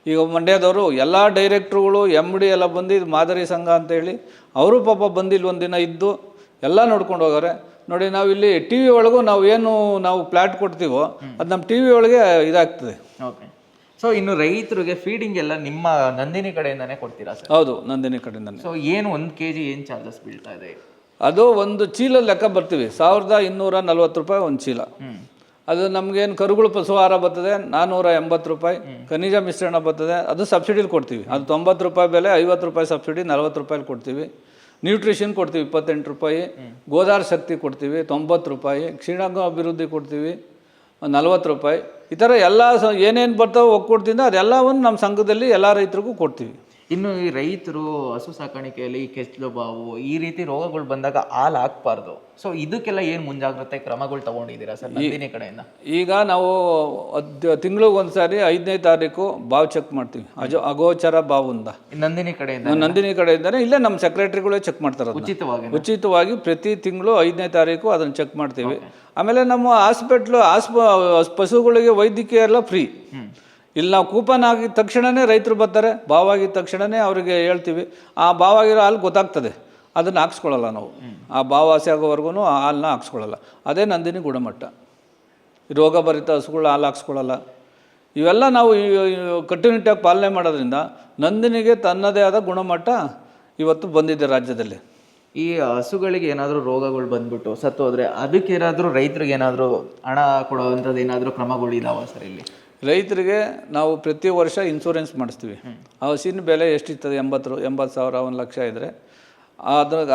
ಈಗ ಮಂಡ್ಯದವರು ಎಲ್ಲ ಡೈರೆಕ್ಟ್ರುಗಳು MD ಎಲ್ಲ ಬಂದು ಇದು ಮಾದರಿ ಸಂಘ ಅಂತೇಳಿ ಅವರು ಪಾಪ ಬಂದು ಇಲ್ಲಿ ಒಂದಿನ ಇದ್ದು ಎಲ್ಲ ನೋಡ್ಕೊಂಡು ಹೋಗೋರೆ. ನೋಡಿ, ನಾವಿಲ್ಲಿ TV ಒಳಗೂ ನಾವು ಪ್ಲಾಟ್ ಕೊಡ್ತೀವೋ ಅದು ನಮ್ಮ TV ಒಳಗೆ ಇದಾಗ್ತದೆ. ಓಕೆ. ಸೊ ಇನ್ನು ರೈತರಿಗೆ ಫೀಡಿಂಗ್ ಎಲ್ಲ ನಿಮ್ಮ ನಂದಿನಿ ಕಡೆಯಿಂದನೇ ಕೊಡ್ತೀರಾ ಸರ್? ಹೌದು, ನಂದಿನಿ ಕಡೆಯಿಂದನೇ. ಸೊ ಏನು 1 kg ಏನು ಚಾರ್ಜಸ್ ಬೀಳ್ತಾ ಇದೆ? ಅದು ಒಂದು ಚೀಲ ಲೆಕ್ಕ ಬರ್ತೀವಿ, 1240 ರೂಪಾಯಿ ಒಂದು ಚೀಲ. ಅದು ನಮಗೇನು ಕರುಗಳು ಪಶುಹಾರ ಬರ್ತದೆ 480 ರೂಪಾಯಿ, ಖನಿಜ ಮಿಶ್ರಣ ಬರ್ತದೆ, ಅದು ಸಬ್ಸಿಡಿಲಿ ಕೊಡ್ತೀವಿ. ಅದು 90 ರೂಪಾಯಿ ಬೆಲೆ, 50 ರೂಪಾಯಿ ಸಬ್ಸಿಡಿ, 40 ರೂಪಾಯಿಲಿ ಕೊಡ್ತೀವಿ. ನ್ಯೂಟ್ರಿಷನ್ ಕೊಡ್ತೀವಿ 28 ರೂಪಾಯಿ, ಗೋದಾರ ಶಕ್ತಿ ಕೊಡ್ತೀವಿ 90 ರೂಪಾಯಿ, ಕ್ಷೀಣಾಂಗ ಅಭಿವೃದ್ಧಿ ಕೊಡ್ತೀವಿ 40 ರೂಪಾಯಿ. ಈ ಥರ ಎಲ್ಲ ಏನೇನು ಬರ್ತಾವೆ ಒಕ್ಕೂಟದಿಂದ ಅದೆಲ್ಲವನ್ನು ನಮ್ಮ ಸಂಘದಲ್ಲಿ ಎಲ್ಲ ರೈತರಿಗೂ ಕೊಡ್ತೀವಿ. ಇನ್ನು ಈ ರೈತರು ಹಸು ಸಾಕಾಣಿಕೆಯಲ್ಲಿ ಕೆಚ್ಚಲು ಬಾವು ಈ ರೀತಿ ರೋಗಗಳು ಬಂದಾಗ ಹಾಲು ಹಾಕ್ಬಾರ್ದು. ಸೊ ಇದಕ್ಕೆಲ್ಲ ಏನು ಮುಂಜಾಗ್ರತೆ ಕ್ರಮಗಳು ತಗೊಂಡಿದ್ದೀರಾ ಸರ್ ನಂದಿನಿ ಕಡೆಯಿಂದ? ಈಗ ನಾವು ತಿಂಗಳಿಗೆ ಒಂದ್ಸಾರಿ 5ನೇ ತಾರೀಕು ಬಾವು ಚೆಕ್ ಮಾಡ್ತೀವಿ, ಅಗೋಚರ ಬಾವಿಂದ. ನಂದಿನಿ ಕಡೆಯಿಂದನೇ ಇಲ್ಲೇ ನಮ್ಮ ಸೆಕ್ರೆಟರಿಗಳೇ ಚೆಕ್ ಮಾಡ್ತಾರೆ ಉಚಿತವಾಗಿ. ಪ್ರತಿ ತಿಂಗಳು 5ನೇ ತಾರೀಕು ಅದನ್ನು ಚೆಕ್ ಮಾಡ್ತೀವಿ. ಆಮೇಲೆ ನಮ್ಮ ಪಶುಗಳಿಗೆ ವೈದ್ಯಕೀಯ ಎಲ್ಲ ಫ್ರೀ. ಇಲ್ಲಿ ನಾವು ಕೂಪನ್ ಆಗಿದ ತಕ್ಷಣವೇ ರೈತರು ಬರ್ತಾರೆ, ಬಾವಾಗಿದ ತಕ್ಷಣವೇ ಅವರಿಗೆ ಹೇಳ್ತೀವಿ. ಆ ಬಾವಾಗಿರೋ ಹಾಲು ಗೊತ್ತಾಗ್ತದೆ, ಅದನ್ನು ಹಾಕ್ಸ್ಕೊಳ್ಳಲ್ಲ ನಾವು. ಆ ಬಾವಾಸಿ ಆಗೋವರೆಗೂ ಆ ಹಾಲನ್ನ ಹಾಕ್ಸ್ಕೊಳ್ಳಲ್ಲ. ಅದೇ ನಂದಿನಿ ಗುಣಮಟ್ಟ. ರೋಗಭರಿತ ಹಸುಗಳು ಹಾಲು ಹಾಕ್ಸ್ಕೊಳ್ಳಲ್ಲ. ಇವೆಲ್ಲ ನಾವು ಕಟ್ಟುನಿಟ್ಟಾಗಿ ಪಾಲನೆ ಮಾಡೋದ್ರಿಂದ ನಂದಿನಿಗೆ ತನ್ನದೇ ಆದ ಗುಣಮಟ್ಟ ಇವತ್ತು ಬಂದಿದೆ ರಾಜ್ಯದಲ್ಲಿ. ಈ ಹಸುಗಳಿಗೆ ಏನಾದರೂ ರೋಗಗಳು ಬಂದ್ಬಿಟ್ಟು ಸತ್ತು ಹೋದ್ರೆ ಅದಕ್ಕೆ ಏನಾದರೂ ರೈತರಿಗೆ ಏನಾದರೂ ಹಣ ಕೊಡುವಂಥದ್ದು ಏನಾದರೂ ಕ್ರಮಗಳು ಇದಾವ ಸರ್ ಇಲ್ಲಿ? ರೈತರಿಗೆ ನಾವು ಪ್ರತಿ ವರ್ಷ ಇನ್ಶೂರೆನ್ಸ್ ಮಾಡಿಸ್ತೀವಿ. ಆ ಹಸಿನ ಬೆಲೆ ಎಷ್ಟಿರ್ತದೆ, 80,000 1 ಲಕ್ಷ ಇದ್ದರೆ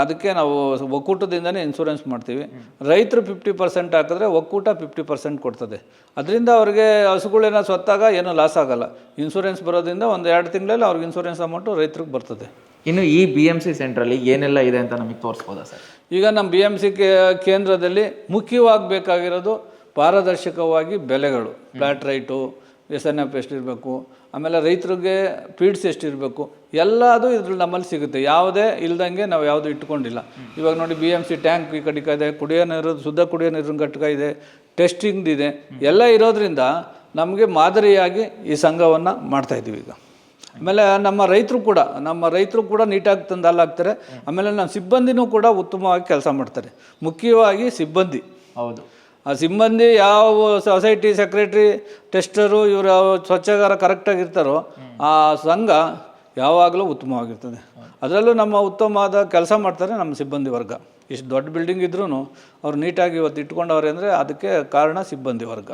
ಅದಕ್ಕೆ ನಾವು ಒಕ್ಕೂಟದಿಂದನೇ ಇನ್ಶೂರೆನ್ಸ್ ಮಾಡ್ತೀವಿ. ರೈತರು 50% ಹಾಕಿದ್ರೆ ಒಕ್ಕೂಟ 50% ಕೊಡ್ತದೆ. ಅದರಿಂದ ಅವ್ರಿಗೆ ಹಸುಗಳೇನೋ ಸತ್ತಾಗ ಏನೂ ಲಾಸ್ ಆಗೋಲ್ಲ. ಇನ್ಶೂರೆನ್ಸ್ ಬರೋದ್ರಿಂದ 1-2 ತಿಂಗಳಲ್ಲಿ ಅವ್ರಿಗೆ ಇನ್ಶೂರೆನ್ಸ್ ಅಮೌಂಟು ರೈತರಿಗೆ ಬರ್ತದೆ. ಇನ್ನು ಈ BMC ಸೆಂಟ್ರಲ್ಲಿ ಏನೆಲ್ಲ ಇದೆ ಅಂತ ನಮಗೆ ತೋರಿಸ್ಬೋದಾ ಸರ್? ಈಗ ನಮ್ಮ BMC ಕೇಂದ್ರದಲ್ಲಿ ಮುಖ್ಯವಾಗಿ ಬೇಕಾಗಿರೋದು ಪಾರದರ್ಶಕವಾಗಿ ಬೆಲೆಗಳು, ಫ್ಲಾಟ್ ರೈಟು, SNF ಎಷ್ಟಿರಬೇಕು, ಆಮೇಲೆ ರೈತರಿಗೆ ಫೀಡ್ಸ್ ಎಷ್ಟಿರಬೇಕು, ಎಲ್ಲದು ಇದ್ರಲ್ಲಿ ನಮ್ಮಲ್ಲಿ ಸಿಗುತ್ತೆ. ಯಾವುದೇ ಇಲ್ದಂಗೆ ನಾವು ಯಾವುದು ಇಟ್ಕೊಂಡಿಲ್ಲ. ಇವಾಗ ನೋಡಿ BMC ಟ್ಯಾಂಕ್ ಈ ಕಡೆ ಇದೆ, ಕುಡಿಯೋ ನೀರು, ಶುದ್ಧ ಕುಡಿಯೋ ನೀರಿನ ಘಟಕ ಇದೆ, ಟೆಸ್ಟಿಂಗ್ ಇದೆ, ಎಲ್ಲ ಇರೋದ್ರಿಂದ ನಮಗೆ ಮಾದರಿಯಾಗಿ ಈ ಸಂಘವನ್ನು ಮಾಡ್ತಾಯಿದ್ದೀವಿ ಈಗ. ಆಮೇಲೆ ನಮ್ಮ ರೈತರು ಕೂಡ ನೀಟಾಗಿ ತಂದು ಹಾಲಾಗ್ತಾರೆ. ಆಮೇಲೆ ನಮ್ಮ ಸಿಬ್ಬಂದಿನೂ ಕೂಡ ಉತ್ತಮವಾಗಿ ಕೆಲಸ ಮಾಡ್ತಾರೆ. ಮುಖ್ಯವಾಗಿ ಸಿಬ್ಬಂದಿ. ಹೌದು, ಆ ಸಿಬ್ಬಂದಿ ಯಾವ ಸೊಸೈಟಿ ಸೆಕ್ರೆಟ್ರಿ, ಟೆಸ್ಟರು, ಇವರು ಸ್ವಚ್ಛಗಾರ ಕರೆಕ್ಟಾಗಿರ್ತಾರೋ ಆ ಸಂಘ ಯಾವಾಗಲೂ ಉತ್ತಮವಾಗಿರ್ತದೆ. ಅದರಲ್ಲೂ ನಮ್ಮ ಉತ್ತಮವಾದ ಕೆಲಸ ಮಾಡ್ತಾರೆ ನಮ್ಮ ಸಿಬ್ಬಂದಿ ವರ್ಗ. ಇಷ್ಟು ದೊಡ್ಡ ಬಿಲ್ಡಿಂಗ್ ಇದ್ರೂ ಅವ್ರು ನೀಟಾಗಿ ಇವತ್ತು ಇಟ್ಕೊಂಡವ್ರೆ ಅಂದರೆ ಅದಕ್ಕೆ ಕಾರಣ ಸಿಬ್ಬಂದಿ ವರ್ಗ.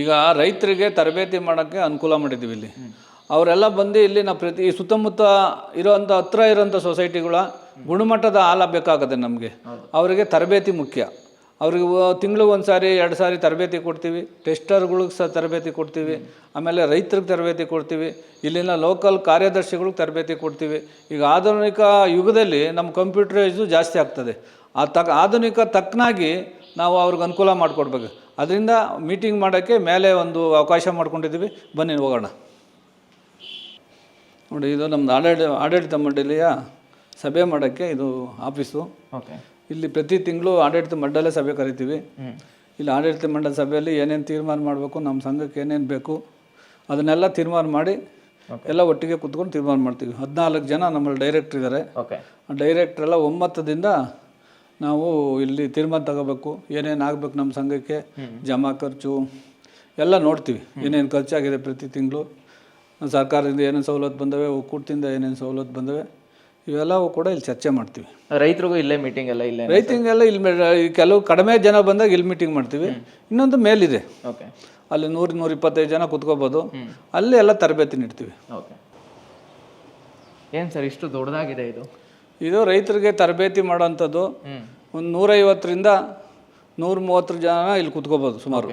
ಈಗ ರೈತರಿಗೆ ತರಬೇತಿ ಮಾಡೋಕ್ಕೆ ಅನುಕೂಲ ಮಾಡಿದ್ದೀವಿ ಇಲ್ಲಿ. ಅವರೆಲ್ಲ ಬಂದು ಇಲ್ಲಿ ನಾವು ಈ ಸುತ್ತಮುತ್ತ ಇರೋವಂಥ ಹತ್ರ ಇರೋಂಥ ಸೊಸೈಟಿಗಳ ಗುಣಮಟ್ಟದ ಹಾಲು ಬೇಕಾಗುತ್ತೆ ನಮಗೆ. ಅವರಿಗೆ ತರಬೇತಿ ಮುಖ್ಯ. ಅವ್ರಿಗೆ ತಿಂಗಳಿಗೆ 1 ಸಾರಿ 2 ಸಾರಿ ತರಬೇತಿ ಕೊಡ್ತೀವಿ. ಟೆಸ್ಟರ್ಗಳಿಗೆ ಸಹ ತರಬೇತಿ ಕೊಡ್ತೀವಿ. ಆಮೇಲೆ ರೈತರಿಗೆ ತರಬೇತಿ ಕೊಡ್ತೀವಿ. ಇಲ್ಲಿನ ಲೋಕಲ್ ಕಾರ್ಯದರ್ಶಿಗಳಿಗೆ ತರಬೇತಿ ಕೊಡ್ತೀವಿ. ಈಗ ಆಧುನಿಕ ಯುಗದಲ್ಲಿ ನಮ್ಮ ಕಂಪ್ಯೂಟರೈಸು ಜಾಸ್ತಿ ಆಗ್ತದೆ. ಆಧುನಿಕ ತಕ್ಕನಾಗಿ ನಾವು ಅವ್ರಿಗೆ ಅನುಕೂಲ ಮಾಡಿಕೊಡ್ಬೇಕು. ಅದರಿಂದ ಮೀಟಿಂಗ್ ಮಾಡೋಕ್ಕೆ ಮೇಲೆ ಒಂದು ಅವಕಾಶ ಮಾಡ್ಕೊಂಡಿದ್ದೀವಿ. ಬನ್ನಿ ಹೋಗೋಣ. ನೋಡಿ, ಇದು ನಮ್ಮದು ಆಡಳಿತ ಮಂಡಳಿಯ ಸಭೆ ಮಾಡೋಕ್ಕೆ ಇದು ಆಫೀಸು. ಓಕೆ. ಇಲ್ಲಿ ಪ್ರತಿ ತಿಂಗಳು ಆಡಳಿತ ಮಂಡಳಿ ಸಭೆ ಕರಿತೀವಿ. ಇಲ್ಲಿ ಆಡಳಿತ ಮಂಡಳಿ ಸಭೆಯಲ್ಲಿ ಏನೇನು ತೀರ್ಮಾನ ಮಾಡಬೇಕು, ನಮ್ಮ ಸಂಘಕ್ಕೆ ಏನೇನು ಬೇಕು ಅದನ್ನೆಲ್ಲ ತೀರ್ಮಾನ ಮಾಡಿ ಎಲ್ಲ ಒಟ್ಟಿಗೆ ಕೂತ್ಕೊಂಡು ತೀರ್ಮಾನ ಮಾಡ್ತೀವಿ. 14 ಜನ ನಮ್ಮಲ್ಲಿ ಡೈರೆಕ್ಟ್ರ್ ಇದ್ದಾರೆ. ಓಕೆ. ಆ ಡೈರೆಕ್ಟ್ರೆಲ್ಲ ಒಮ್ಮತದಿಂದ ನಾವು ಇಲ್ಲಿ ತೀರ್ಮಾನ ತಗೋಬೇಕು. ಏನೇನು ಆಗಬೇಕು ನಮ್ಮ ಸಂಘಕ್ಕೆ, ಜಮಾ ಖರ್ಚು ಎಲ್ಲ ನೋಡ್ತೀವಿ. ಏನೇನು ಖರ್ಚಾಗಿದೆ ಪ್ರತಿ ತಿಂಗಳು, ಸರ್ಕಾರದಿಂದ ಏನೇನು ಸವಲತ್ತು ಬಂದವೆ, ಒಕ್ಕೂಟದಿಂದ ಏನೇನು ಸವಲತ್ತು ಬಂದವೆ, ಇವೆಲ್ಲವೂ ಕೂಡ ಇಲ್ಲಿ ಚರ್ಚೆ ಮಾಡ್ತೀವಿ. ರೈತರಿಗೂ ಇಲ್ಲೇ ಮೀಟಿಂಗ್ ಎಲ್ಲ ಇಲ್ಲೇ? ರೈತಿಂಗೆಲ್ಲ ಇಲ್ಲಿ ಕೆಲವು ಕಡಿಮೆ ಜನ ಬಂದಾಗ ಇಲ್ಲಿ ಮೀಟಿಂಗ್ ಮಾಡ್ತೀವಿ. ಇನ್ನೊಂದು ಮೇಲಿದೆ, ಓಕೆ, ಅಲ್ಲಿ 100-125 ಜನ ಕುತ್ಕೋಬೋದು. ಅಲ್ಲಿ ಎಲ್ಲ ತರಬೇತಿ ನೀಡ್ತೀವಿ. ಓಕೆ. ಏನು ಸರ್ ಇಷ್ಟು ದೊಡ್ಡದಾಗಿದೆ ಇದು? ಇದು ರೈತರಿಗೆ ತರಬೇತಿ ಮಾಡೋವಂಥದ್ದು. ಒಂದು 150ರಿಂದ 130 ಜನ ಇಲ್ಲಿ ಕುತ್ಕೋಬೋದು ಸುಮಾರು.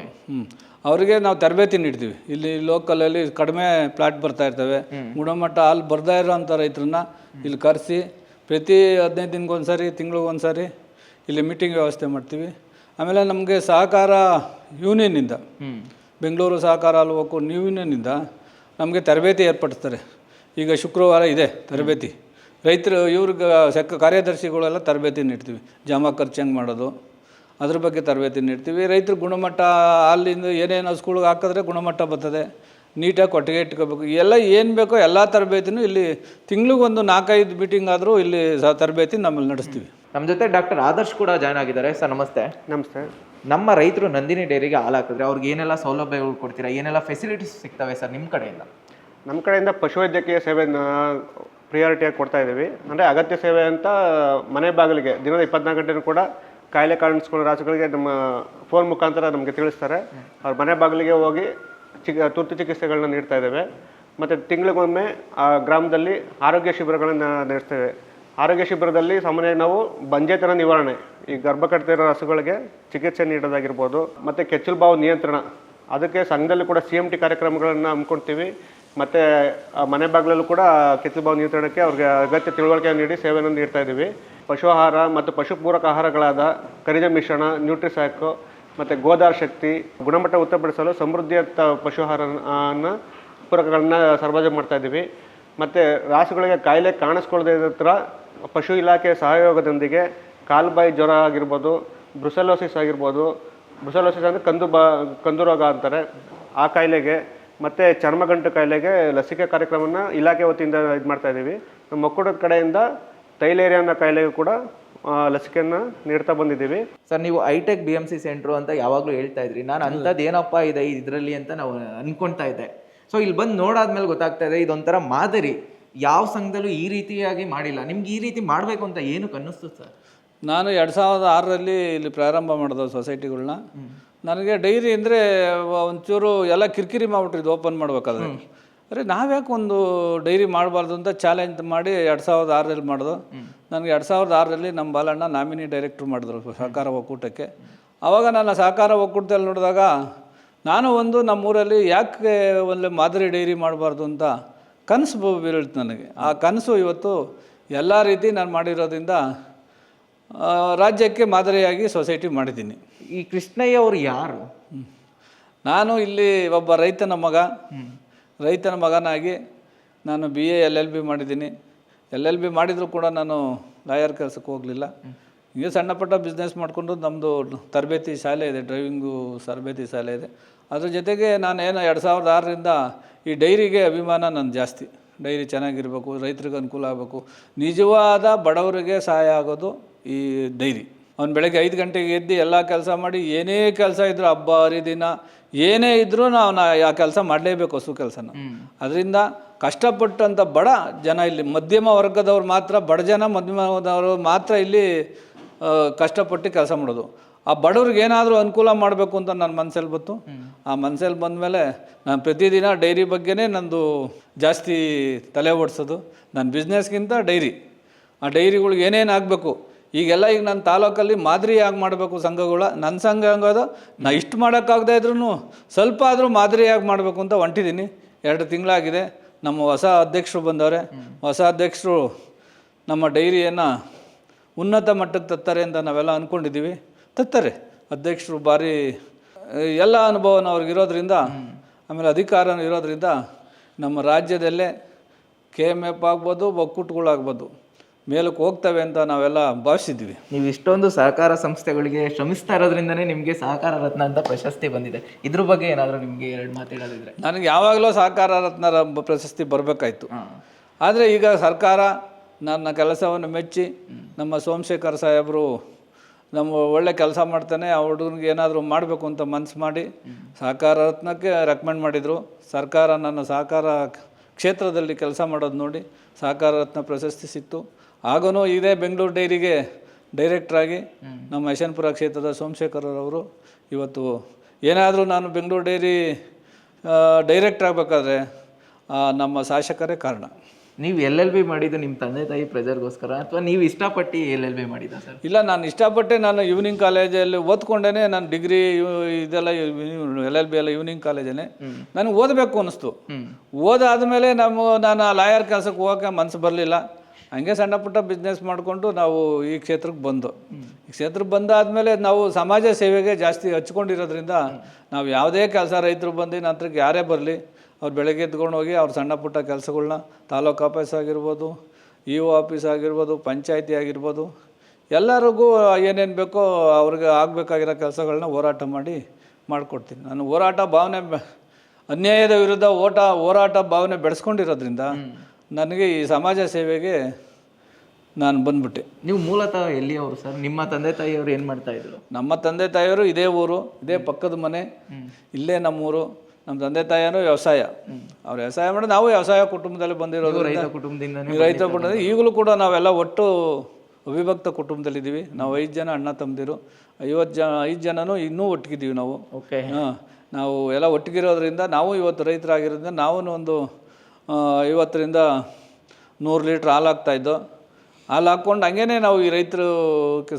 ಅವರಿಗೆ ನಾವು ತರಬೇತಿ ನೀಡ್ತೀವಿ. ಇಲ್ಲಿ ಲೋಕಲಲ್ಲಿ ಕಡಿಮೆ ಪ್ಲಾಟ್ ಬರ್ತಾ ಇರ್ತವೆ, ಗುಣಮಟ್ಟ ಹಾಲು ಬರ್ತಾ ಇರೋಂಥ ರೈತರನ್ನ ಇಲ್ಲಿ ಕರೆಸಿ ಪ್ರತಿ 15 ದಿನಕ್ಕೊಂದ್ಸರಿ, ತಿಂಗಳಿಗೊಂದ್ಸರಿ ಇಲ್ಲಿ ಮೀಟಿಂಗ್ ವ್ಯವಸ್ಥೆ ಮಾಡ್ತೀವಿ. ಆಮೇಲೆ ನಮಗೆ ಸಹಕಾರ ಯೂನಿಯನ್ನಿಂದ, ಬೆಂಗಳೂರು ಸಹಕಾರ ಹಾಲು ಒಕ್ಕೂಟ ಯೂನಿಯನ್ನಿಂದ ನಮಗೆ ತರಬೇತಿ ಏರ್ಪಡಿಸ್ತಾರೆ. ಈಗ ಶುಕ್ರವಾರ ಇದೆ ತರಬೇತಿ. ರೈತರು ಇವ್ರಿಗೆ ಕಾರ್ಯದರ್ಶಿಗಳೆಲ್ಲ ತರಬೇತಿ ನೀಡ್ತೀವಿ. ಜಮಾ ಖರ್ಚು ಹೆಂಗೆ ಮಾಡೋದು ಅದ್ರ ಬಗ್ಗೆ ತರಬೇತಿ ನೀಡ್ತೀವಿ. ರೈತರು ಗುಣಮಟ್ಟ ಹಾಲಿಂದ ಏನೇನು ಹಸುಗಳಿಗೆ ಹಾಕಿದ್ರೆ ಗುಣಮಟ್ಟ ಬರ್ತದೆ, ನೀಟಾಗಿ ಕೊಟ್ಟಿಗೆ ಇಟ್ಕೋಬೇಕು, ಎಲ್ಲ ಏನು ಬೇಕೋ ಎಲ್ಲ ತರಬೇತಿನೂ ಇಲ್ಲಿ ತಿಂಗಳಿಗೊಂದು 4-5 ಮೀಟಿಂಗ್ ಆದರೂ ಇಲ್ಲಿ ತರಬೇತಿ ನಮ್ಮಲ್ಲಿ ನಡೆಸ್ತೀವಿ. ನಮ್ಮ ಜೊತೆ ಡಾಕ್ಟರ್ ಆದರ್ಶ್ ಕೂಡ ಜಾಯ್ನ್ ಆಗಿದ್ದಾರೆ. ಸರ್ ನಮಸ್ತೆ. ನಮಸ್ತೆ. ನಮ್ಮ ರೈತರು ನಂದಿನಿ ಡೈರಿಗೆ ಹಾಲು ಹಾಕಿದ್ರೆ ಅವ್ರಿಗೆ ಏನೆಲ್ಲ ಸೌಲಭ್ಯಗಳು ಕೊಡ್ತೀರಾ, ಏನೆಲ್ಲ ಫೆಸಿಲಿಟೀಸ್ ಸಿಗ್ತವೆ ಸರ್ ನಿಮ್ಮ ಕಡೆಯಿಂದ? ನಮ್ಮ ಕಡೆಯಿಂದ ಪಶುವೈದ್ಯಕೀಯ ಸೇವೆ ಪ್ರಿಯಾರಿಟಿಯಾಗಿ ಕೊಡ್ತಾ ಇದ್ದೀವಿ. ಅಂದರೆ ಅಗತ್ಯ ಸೇವೆ ಅಂತ ಮನೆ ಬಾಗಿಲಿಗೆ ದಿನದ 24 ಗಂಟೆನೂ ಕೂಡ ಕಾಯಿಲೆ ಕಾಣಿಸ್ಕೊಳ್ಳೋ ರಾಸುಗಳಿಗೆ ನಮ್ಮ ಫೋನ್ ಮುಖಾಂತರ ನಮಗೆ ತಿಳಿಸ್ತಾರೆ. ಅವ್ರ ಮನೆ ಬಾಗಿಲಿಗೆ ಹೋಗಿ ತುರ್ತು ಚಿಕಿತ್ಸೆಗಳನ್ನ ನೀಡ್ತಾ ಇದ್ದೇವೆ. ಮತ್ತು ತಿಂಗಳಿಗೊಮ್ಮೆ ಆ ಗ್ರಾಮದಲ್ಲಿ ಆರೋಗ್ಯ ಶಿಬಿರಗಳನ್ನು ನಡೆಸ್ತೇವೆ. ಆರೋಗ್ಯ ಶಿಬಿರದಲ್ಲಿ ಸಾಮಾನ್ಯವಾಗಿ ನಾವು ಬಂಜೆತನ ನಿವಾರಣೆ, ಈ ಗರ್ಭ ಕಟ್ತಿರೋ ಹಸುಗಳಿಗೆ ಚಿಕಿತ್ಸೆ ನೀಡೋದಾಗಿರ್ಬೋದು, ಮತ್ತು ಕೆಚ್ಚಲು ಬಾವು ನಿಯಂತ್ರಣ, ಅದಕ್ಕೆ ಸಂಘದಲ್ಲಿ ಕೂಡ CMT ಕಾರ್ಯಕ್ರಮಗಳನ್ನು ಹಮ್ಮಿಕೊಳ್ತೀವಿ. ಮತ್ತು ಮನೆ ಬಾಗಿಲಲ್ಲೂ ಕೂಡ ಕೆಚ್ಚಲು ಬಾವು ನಿಯಂತ್ರಣಕ್ಕೆ ಅವ್ರಿಗೆ ಅಗತ್ಯ ತಿಳುವಳಿಕೆ ನೀಡಿ ಸೇವೆಯನ್ನು ನೀಡ್ತಾ ಇದ್ದೀವಿ. ಪಶು ಆಹಾರ ಮತ್ತು ಪಶುಪೂರಕ ಆಹಾರಗಳಾದ ಖನಿಜ ಮಿಶ್ರಣ, ನ್ಯೂಟ್ರಿಸ್ಯಾಕು ಮತ್ತು ಗೋದಾರ ಶಕ್ತಿ ಗುಣಮಟ್ಟ ಉತ್ತಮಪಡಿಸಲು ಸಮೃದ್ಧಿಯತ್ತ ಪಶು ಆಹಾರನ ಪೂರಕಗಳನ್ನ ಸರಬರಾಜು ಮಾಡ್ತಾ ಇದ್ದೀವಿ. ಮತ್ತು ರಾಸುಗಳಿಗೆ ಕಾಯಿಲೆ ಕಾಣಿಸ್ಕೊಳ್ಳದೇ ಇರೋ ಥರ ಪಶು ಇಲಾಖೆ ಸಹಯೋಗದೊಂದಿಗೆ ಕಾಲುಬಾಯಿ ಜ್ವರ ಆಗಿರ್ಬೋದು, ಬ್ರುಸೆಲೋಸಿಸ್ ಆಗಿರ್ಬೋದು, ಬ್ರುಸೆಲೋಸಿಸ್ ಅಂದರೆ ಕಂದು ರೋಗ ಅಂತಾರೆ, ಆ ಕಾಯಿಲೆಗೆ ಮತ್ತು ಚರ್ಮಗಂಟು ಕಾಯಿಲೆಗೆ ಲಸಿಕೆ ಕಾರ್ಯಕ್ರಮನ ಇಲಾಖೆ ವತಿಯಿಂದ ಇದು ಮಾಡ್ತಾ ಇದ್ದೀವಿ. ನಮ್ಮ ಒಕ್ಕೂಟದ ಕಡೆಯಿಂದ ತೈಲೇರಿಯಾ ಅನ್ನೋ ಕಾಯಿಲೆಗೂ ಕೂಡ ಲಸಿಕೆಯನ್ನು ನೀಡ್ತಾ ಬಂದಿದ್ದೀವಿ. ಸರ್, ನೀವು ಹೈಟೆಕ್ BMC ಸೆಂಟ್ರು ಅಂತ ಯಾವಾಗಲೂ ಹೇಳ್ತಾ ಇದ್ರಿ. ನಾನು ಅಂಥದ್ದು ಏನಪ್ಪ ಇದೆ ಇದರಲ್ಲಿ ಅಂತ ನಾವು ಅನ್ಕೊಳ್ತಾ ಇದ್ದೆ. ಸೊ ಇಲ್ಲಿ ಬಂದು ನೋಡಾದ್ಮೇಲೆ ಗೊತ್ತಾಗ್ತಾ ಇದೆ ಇದೊಂಥರ ಮಾದರಿ. ಯಾವ ಸಂಘದಲ್ಲೂ ಈ ರೀತಿಯಾಗಿ ಮಾಡಿಲ್ಲ. ನಿಮ್ಗೆ ಈ ರೀತಿ ಮಾಡಬೇಕು ಅಂತ ಏನಕ್ಕೆ ಅನ್ನಿಸ್ತು ಸರ್? ನಾನು 2006ರಲ್ಲಿ ಇಲ್ಲಿ ಪ್ರಾರಂಭ ಮಾಡಿದೆ ಸೊಸೈಟಿಗಳನ್ನ. ನನಗೆ ಡೈರಿ ಅಂದರೆ ಒಂಚೂರು ಎಲ್ಲ ಕಿರಿಕಿರಿ ಮಾಡಿಬಿಟ್ಟಿದ್ದು ಓಪನ್ ಮಾಡ್ಬೇಕಾದ್ರೆ. ಅರೆ ನಾವ್ಯಾಕೆ ಒಂದು ಡೈರಿ ಮಾಡಬಾರ್ದು ಅಂತ ಚಾಲೆಂಜ್ ಮಾಡಿ 2006ರಲ್ಲಿ ಮಾಡಿದ್ರು. ನನಗೆ 2006ರಲ್ಲಿ ನಮ್ಮ ಬಾಲಣ್ಣ ನಾಮಿನಿ ಡೈರೆಕ್ಟ್ರು ಮಾಡಿದ್ರು ಸಹಕಾರ ಒಕ್ಕೂಟಕ್ಕೆ. ಆವಾಗ ನಾನು ಸಹಕಾರ ಒಕ್ಕೂಟದಲ್ಲಿ ನೋಡಿದಾಗ ನಾನು ಒಂದು ನಮ್ಮೂರಲ್ಲಿ ಯಾಕೆ ಒಂದು ಮಾದರಿ ಡೈರಿ ಮಾಡಬಾರ್ದು ಅಂತ ಕನಸು ಬೀಳ್ತು ನನಗೆ. ಆ ಕನಸು ಇವತ್ತು ಎಲ್ಲ ರೀತಿ ನಾನು ಮಾಡಿರೋದ್ರಿಂದ ರಾಜ್ಯಕ್ಕೆ ಮಾದರಿಯಾಗಿ ಸೊಸೈಟಿ ಮಾಡಿದ್ದೀನಿ. ಈ ಕೃಷ್ಣಯ್ಯ ಅವರು ಯಾರು? ನಾನು ಇಲ್ಲಿ ಒಬ್ಬ ರೈತನ ಮಗನಾಗಿ ನಾನು BA LLB ಮಾಡಿದ್ದೀನಿ. LLB ಮಾಡಿದರೂ ಕೂಡ ನಾನು ಲಾಯರ್ ಕೆಲಸಕ್ಕೆ ಹೋಗಲಿಲ್ಲ. ಹಿಂಗೆ ಸಣ್ಣ ಪುಟ್ಟ ಬಿಸ್ನೆಸ್ ಮಾಡಿಕೊಂಡು ನಮ್ಮದು ತರಬೇತಿ ಶಾಲೆ ಇದೆ, ಡ್ರೈವಿಂಗು ತರಬೇತಿ ಶಾಲೆ ಇದೆ. ಅದ್ರ ಜೊತೆಗೆ ನಾನೇನು 2006ರಿಂದ ಈ ಡೈರಿಗೆ ಅಭಿಮಾನ ನನ್ನ ಜಾಸ್ತಿ. ಡೈರಿ ಚೆನ್ನಾಗಿರಬೇಕು, ರೈತರಿಗೆ ಅನುಕೂಲ ಆಗಬೇಕು, ನಿಜವಾದ ಬಡವರಿಗೆ ಸಹಾಯ ಆಗೋದು ಈ ಡೈರಿ. ಅವ್ನು ಬೆಳಗ್ಗೆ 5 ಗಂಟೆಗೆ ಎದ್ದು ಎಲ್ಲ ಕೆಲಸ ಮಾಡಿ, ಏನೇ ಕೆಲಸ ಇದ್ದರೂ ಹಬ್ಬ ಹರಿದಿನ ಏನೇ ಇದ್ದರೂ ನಾವು ಆ ಕೆಲಸ ಮಾಡಲೇಬೇಕು, ಹಸು ಕೆಲಸನ. ಅದರಿಂದ ಕಷ್ಟಪಟ್ಟಂಥ ಬಡ ಜನ ಇಲ್ಲಿ ಮಧ್ಯಮ ವರ್ಗದವ್ರು ಮಾತ್ರ, ಬಡ ಜನ ಮಧ್ಯಮದವರು ಮಾತ್ರ ಇಲ್ಲಿ ಕಷ್ಟಪಟ್ಟು ಕೆಲಸ ಮಾಡೋದು. ಆ ಬಡವ್ರಿಗೆ ಏನಾದರೂ ಅನುಕೂಲ ಮಾಡಬೇಕು ಅಂತ ನನ್ನ ಮನಸ್ಸಲ್ಲಿ ಬಂತು. ಆ ಮನಸ್ಸಲ್ಲಿ ಬಂದಮೇಲೆ ನಾನು ಪ್ರತಿದಿನ ಡೈರಿ ಬಗ್ಗೆನೇ ನಂದು ಜಾಸ್ತಿ ತಲೆ ಓಡಿಸೋದು. ನನ್ನ ಬಿಸ್ನೆಸ್ಗಿಂತ ಡೈರಿ, ಆ ಡೈರಿಗಳಿಗೆ ಏನೇನು ಆಗಬೇಕು ಈಗ ನನ್ನ ತಾಲೂಕಲ್ಲಿ ಮಾದರಿಯಾಗಿ ಮಾಡಬೇಕು ಸಂಘಗಳ. ನನ್ನ ಸಂಘ ಹಂಗೋದು ನಾ ಇಷ್ಟು ಮಾಡೋಕ್ಕಾಗದೇ ಇದ್ರೂ ಸ್ವಲ್ಪ ಆದರೂ ಮಾದರಿಯಾಗಿ ಮಾಡಬೇಕು ಅಂತ ಹೊಂಟಿದ್ದೀನಿ. 2 ತಿಂಗಳಾಗಿದೆ. ನಮ್ಮ ಹೊಸ ಅಧ್ಯಕ್ಷರು ಬಂದವರೆ. ಹೊಸ ಅಧ್ಯಕ್ಷರು ನಮ್ಮ ಡೈರಿಯನ್ನು ಉನ್ನತ ಮಟ್ಟಕ್ಕೆ ತತ್ತಾರೆ ಅಂತ ನಾವೆಲ್ಲ ಅಂದ್ಕೊಂಡಿದ್ದೀವಿ. ತತ್ತಾರೆ ಅಧ್ಯಕ್ಷರು. ಭಾರಿ ಎಲ್ಲ ಅನುಭವನ ಅವ್ರಿಗಿರೋದ್ರಿಂದ, ಆಮೇಲೆ ಅಧಿಕಾರನೂ ಇರೋದ್ರಿಂದ ನಮ್ಮ ರಾಜ್ಯದಲ್ಲೇ KMF ಆಗ್ಬೋದು, ಒಕ್ಕೂಟಗಳಾಗ್ಬೋದು ಮೇಲಕ್ಕೆ ಹೋಗ್ತವೆ ಅಂತ ನಾವೆಲ್ಲ ಭಾವಿಸಿದ್ವಿ. ನೀವು ಇಷ್ಟೊಂದು ಸಹಕಾರ ಸಂಸ್ಥೆಗಳಿಗೆ ಶ್ರಮಿಸ್ತಾ ಇರೋದ್ರಿಂದನೇ ನಿಮಗೆ ಸಹಕಾರ ರತ್ನ ಅಂತ ಪ್ರಶಸ್ತಿ ಬಂದಿದೆ. ಇದ್ರ ಬಗ್ಗೆ ಏನಾದರೂ ನಿಮಗೆ 2 ಮಾತು ಹೇಳೋದಿದ್ರೆ? ನನಗೆ ಯಾವಾಗಲೂ ಸಹಕಾರ ರತ್ನ ಪ್ರಶಸ್ತಿ ಬರಬೇಕಾಯ್ತು. ಆದರೆ ಈಗ ಸರ್ಕಾರ ನನ್ನ ಕೆಲಸವನ್ನು ಮೆಚ್ಚಿ ನಮ್ಮ ಸೋಮಶೇಖರ್ ಸಾಹೇಬರು ನಮ್ಮ ಒಳ್ಳೆ ಕೆಲಸ ಮಾಡ್ತಾನೆ, ಆ ಹುಡುಗನಿಗೆ ಏನಾದರೂ ಮಾಡಬೇಕು ಅಂತ ಮನಸ್ಸು ಮಾಡಿ ಸಹಕಾರ ರತ್ನಕ್ಕೆ ರೆಕಮೆಂಡ್ ಮಾಡಿದರು. ಸರ್ಕಾರ ನನ್ನ ಸಹಕಾರ ಕ್ಷೇತ್ರದಲ್ಲಿ ಕೆಲಸ ಮಾಡೋದು ನೋಡಿ ಸಹಕಾರ ರತ್ನ ಪ್ರಶಸ್ತಿ ಸಿಕ್ತು. ಆಗನೂ ಇದೇ ಬೆಂಗಳೂರು ಡೈರಿಗೆ ಡೈರೆಕ್ಟ್ರಾಗಿ ನಮ್ಮ ಯಶವಂತಪುರ ಕ್ಷೇತ್ರದ ಸೋಮಶೇಖರ್ ಅವರು ಇವತ್ತು ಏನಾದರೂ ನಾನು ಬೆಂಗಳೂರು ಡೈರಿ ಡೈರೆಕ್ಟ್ರ್ ಆಗಬೇಕಾದ್ರೆ ನಮ್ಮ ಶಾಸಕರೇ ಕಾರಣ. ನೀವು LLB ಮಾಡಿದ್ದು ನಿಮ್ಮ ತಂದೆ ತಾಯಿ ಪ್ರೆಜರ್ಗೋಸ್ಕರ ಅಥವಾ ನೀವು ಇಷ್ಟಪಟ್ಟು LLB ಮಾಡಿದ ಸರ್? ಇಲ್ಲ, ನಾನು ಇಷ್ಟಪಟ್ಟೆ. ನಾನು ಈವ್ನಿಂಗ್ ಕಾಲೇಜಲ್ಲಿ ಓದ್ಕೊಂಡೇ ನಾನು ಡಿಗ್ರಿ ಇದೆಲ್ಲ LLB ಎಲ್ಲ ಈವ್ನಿಂಗ್ ಕಾಲೇಜೇ. ನನಗೆ ಓದಬೇಕು ಅನ್ನಿಸ್ತು. ಓದಾದಮೇಲೆ ನಾನು ಲಾಯರ್ ಕೆಲಸಕ್ಕೆ ಹೋಗೋಕ್ಕೆ ಮನಸ್ಸು ಬರಲಿಲ್ಲ. ಹಂಗೆ ಸಣ್ಣ ಪುಟ್ಟ ಬಿಸ್ನೆಸ್ ಮಾಡಿಕೊಂಡು ನಾವು ಈ ಕ್ಷೇತ್ರಕ್ಕೆ ಬಂದು, ಈ ಕ್ಷೇತ್ರಕ್ಕೆ ಬಂದಾದಮೇಲೆ ನಾವು ಸಮಾಜ ಸೇವೆಗೆ ಜಾಸ್ತಿ ಹಚ್ಕೊಂಡಿರೋದ್ರಿಂದ ನಾವು ಯಾವುದೇ ಕೆಲಸ ರೈತರು ಬಂದು ನಂತರಕ್ಕೆ ಯಾರೇ ಬರಲಿ ಅವ್ರು ಬೆಳಗ್ಗೆ ಎತ್ಕೊಂಡು ಹೋಗಿ ಅವ್ರ ಸಣ್ಣ ಪುಟ್ಟ ಕೆಲಸಗಳ್ನ ತಾಲೂಕು ಆಫೀಸ್ ಆಗಿರ್ಬೋದು, EO ಆಫೀಸ್ ಆಗಿರ್ಬೋದು, ಪಂಚಾಯತಿ ಆಗಿರ್ಬೋದು, ಎಲ್ಲರಿಗೂ ಏನೇನು ಬೇಕೋ ಅವ್ರಿಗೆ ಆಗಬೇಕಾಗಿರೋ ಕೆಲಸಗಳನ್ನ ಹೋರಾಟ ಮಾಡಿಕೊಡ್ತೀನಿ. ನಾನು ಹೋರಾಟ ಭಾವನೆ, ಅನ್ಯಾಯದ ವಿರುದ್ಧ ಹೋರಾಟ ಭಾವನೆ ಬೆಳೆಸ್ಕೊಂಡಿರೋದ್ರಿಂದ ನನಗೆ ಈ ಸಮಾಜ ಸೇವೆಗೆ ನಾನು ಬಂದ್ಬಿಟ್ಟೆ. ನೀವು ಮೂಲತಃ ಎಲ್ಲಿಯವರು ಸರ್? ನಿಮ್ಮ ತಂದೆ ತಾಯಿಯವರು ಏನು ಮಾಡ್ತಾಯಿದ್ರು? ನಮ್ಮ ತಂದೆ ತಾಯಿಯವರು ಇದೇ ಊರು, ಇದೇ ಪಕ್ಕದ ಮನೆ, ಇಲ್ಲೇ ನಮ್ಮೂರು. ನಮ್ಮ ತಂದೆ ತಾಯಿಯೂ ವ್ಯವಸಾಯ, ಅವ್ರು ವ್ಯವಸಾಯ ಮಾಡಿ ನಾವು ವ್ಯವಸಾಯ ಕುಟುಂಬದಲ್ಲಿ ಬಂದಿರೋದು. ರೈತ ಕುಟುಂಬದಿಂದ ಈಗಲೂ ಕೂಡ ನಾವೆಲ್ಲ ಒಟ್ಟು ಅವಿಭಕ್ತ ಕುಟುಂಬದಲ್ಲಿದ್ದೀವಿ. ನಾವು 5 ಜನ ಅಣ್ಣ ತಮ್ಮದಿರು, 5 ಜನನೂ ಇನ್ನೂ ಒಟ್ಟಿಗಿದ್ದೀವಿ ನಾವು. ಓಕೆ. ನಾವು ಎಲ್ಲ ಒಟ್ಟಿಗಿರೋದ್ರಿಂದ ನಾವು ಇವತ್ತು ರೈತರಾಗಿರೋದ್ರಿಂದ ನಾವು ಒಂದು 50ರಿಂದ 100 ಲೀಟ್ರ್ ಹಾಲು ಹಾಕ್ತಾಯಿದ್ದೋ. ಹಾಲು ಹಾಕ್ಕೊಂಡು ಹಂಗೇ ನಾವು ಈ ರೈತರು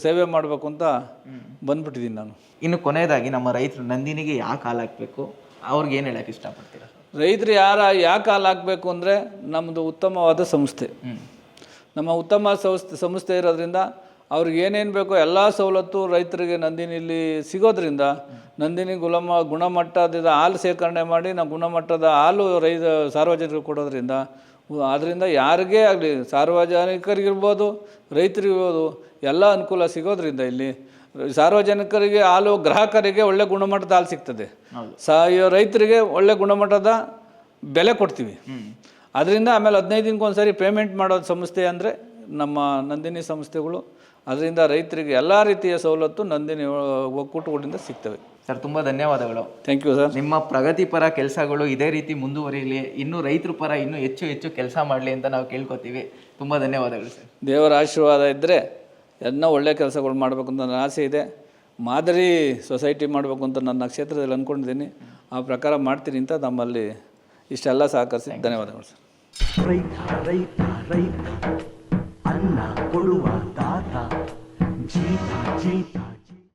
ಸೇವೆ ಮಾಡಬೇಕು ಅಂತ ಬಂದ್ಬಿಟ್ಟಿದ್ದೀನಿ ನಾನು. ಇನ್ನು ಕೊನೆಯದಾಗಿ ನಮ್ಮ ರೈತರು ನಂದಿನಿಗೆ ಯಾಕೆ ಹಾಲು ಹಾಕಬೇಕು, ಅವ್ರಿಗೆ ಏನು ಹೇಳಕ್ಕೆ ಇಷ್ಟಪಡ್ತೀರಾ? ರೈತರು ಯಾಕೆ ಹಾಲು ಹಾಕಬೇಕು ಅಂದರೆ ನಮ್ಮದು ಉತ್ತಮವಾದ ಸಂಸ್ಥೆ. ನಮ್ಮ ಉತ್ತಮ ಸಂಸ್ಥೆ ಇರೋದ್ರಿಂದ ಅವ್ರಿಗೆ ಏನೇನು ಬೇಕೋ ಎಲ್ಲ ಸವಲತ್ತು ರೈತರಿಗೆ ನಂದಿನಿಲಿ ಸಿಗೋದ್ರಿಂದ ನಂದಿನಿ ಗುಣಮಟ್ಟದ ಹಾಲು ಸೇಕರಣೆ ಮಾಡಿ ನಾವು ಗುಣಮಟ್ಟದ ಹಾಲು ಸಾರ್ವಜನಿಕರಿಗೆ ಕೊಡೋದ್ರಿಂದ ಅದರಿಂದ ಯಾರಿಗೇ ಆಗಲಿ, ಸಾರ್ವಜನಿಕರಿಗಿರ್ಬೋದು, ರೈತರಿಗಿರ್ಬೋದು, ಎಲ್ಲ ಅನುಕೂಲ ಸಿಗೋದ್ರಿಂದ ಇಲ್ಲಿ ಸಾರ್ವಜನಿಕರಿಗೆ ಹಾಲು ಗ್ರಾಹಕರಿಗೆ ಒಳ್ಳೆ ಗುಣಮಟ್ಟದ ಹಾಲು ಸಿಗ್ತದೆ. ರೈತರಿಗೆ ಒಳ್ಳೆ ಗುಣಮಟ್ಟದ ಬೆಲೆ ಕೊಡ್ತೀವಿ. ಅದರಿಂದ ಆಮೇಲೆ 15 ದಿನಕ್ಕೊಂದ್ಸರಿ ಪೇಮೆಂಟ್ ಮಾಡೋ ಸಂಸ್ಥೆ ಅಂದರೆ ನಮ್ಮ ನಂದಿನಿ ಸಂಸ್ಥೆಗಳು. ಅದರಿಂದ ರೈತರಿಗೆ ಎಲ್ಲ ರೀತಿಯ ಸವಲತ್ತು ನಂದಿನಿ ಒಕ್ಕೂಟಗಳಿಂದ ಸಿಗ್ತವೆ. ಸರ್ ತುಂಬ ಧನ್ಯವಾದಗಳು. Thank you sir. ನಿಮ್ಮ ಪ್ರಗತಿಪರ ಕೆಲಸಗಳು ಇದೇ ರೀತಿ ಮುಂದುವರಿಯಲಿ, ಇನ್ನೂ ರೈತರ ಪರ ಇನ್ನೂ ಹೆಚ್ಚು ಹೆಚ್ಚು ಕೆಲಸ ಮಾಡಲಿ ಅಂತ ನಾವು ಕೇಳ್ಕೊತೀವಿ. ತುಂಬ ಧನ್ಯವಾದಗಳು ಸರ್. ದೇವರ ಆಶೀರ್ವಾದ ಇದ್ದರೆ ಎಲ್ಲ ಒಳ್ಳೆಯ ಕೆಲಸಗಳು ಮಾಡಬೇಕು ಅಂತ ನನ್ನ ಆಸೆ ಇದೆ. ಮಾದರಿ ಸೊಸೈಟಿ ಮಾಡಬೇಕು ಅಂತ ನನ್ನ ಕ್ಷೇತ್ರದಲ್ಲಿ ಅಂದ್ಕೊಂಡಿದ್ದೀನಿ. ಆ ಪ್ರಕಾರ ಮಾಡ್ತೀನಿ ಅಂತ ನಮ್ಮಲ್ಲಿ ಇಷ್ಟೆಲ್ಲ ಸಹಕರಿಸಿ ಧನ್ಯವಾದಗಳು ಸರ್. ರೈತ ರೈತ ರೈತ ಅನ್ನ ಕೊಡುವ ದಾತ ಜೀತ ಜೀತ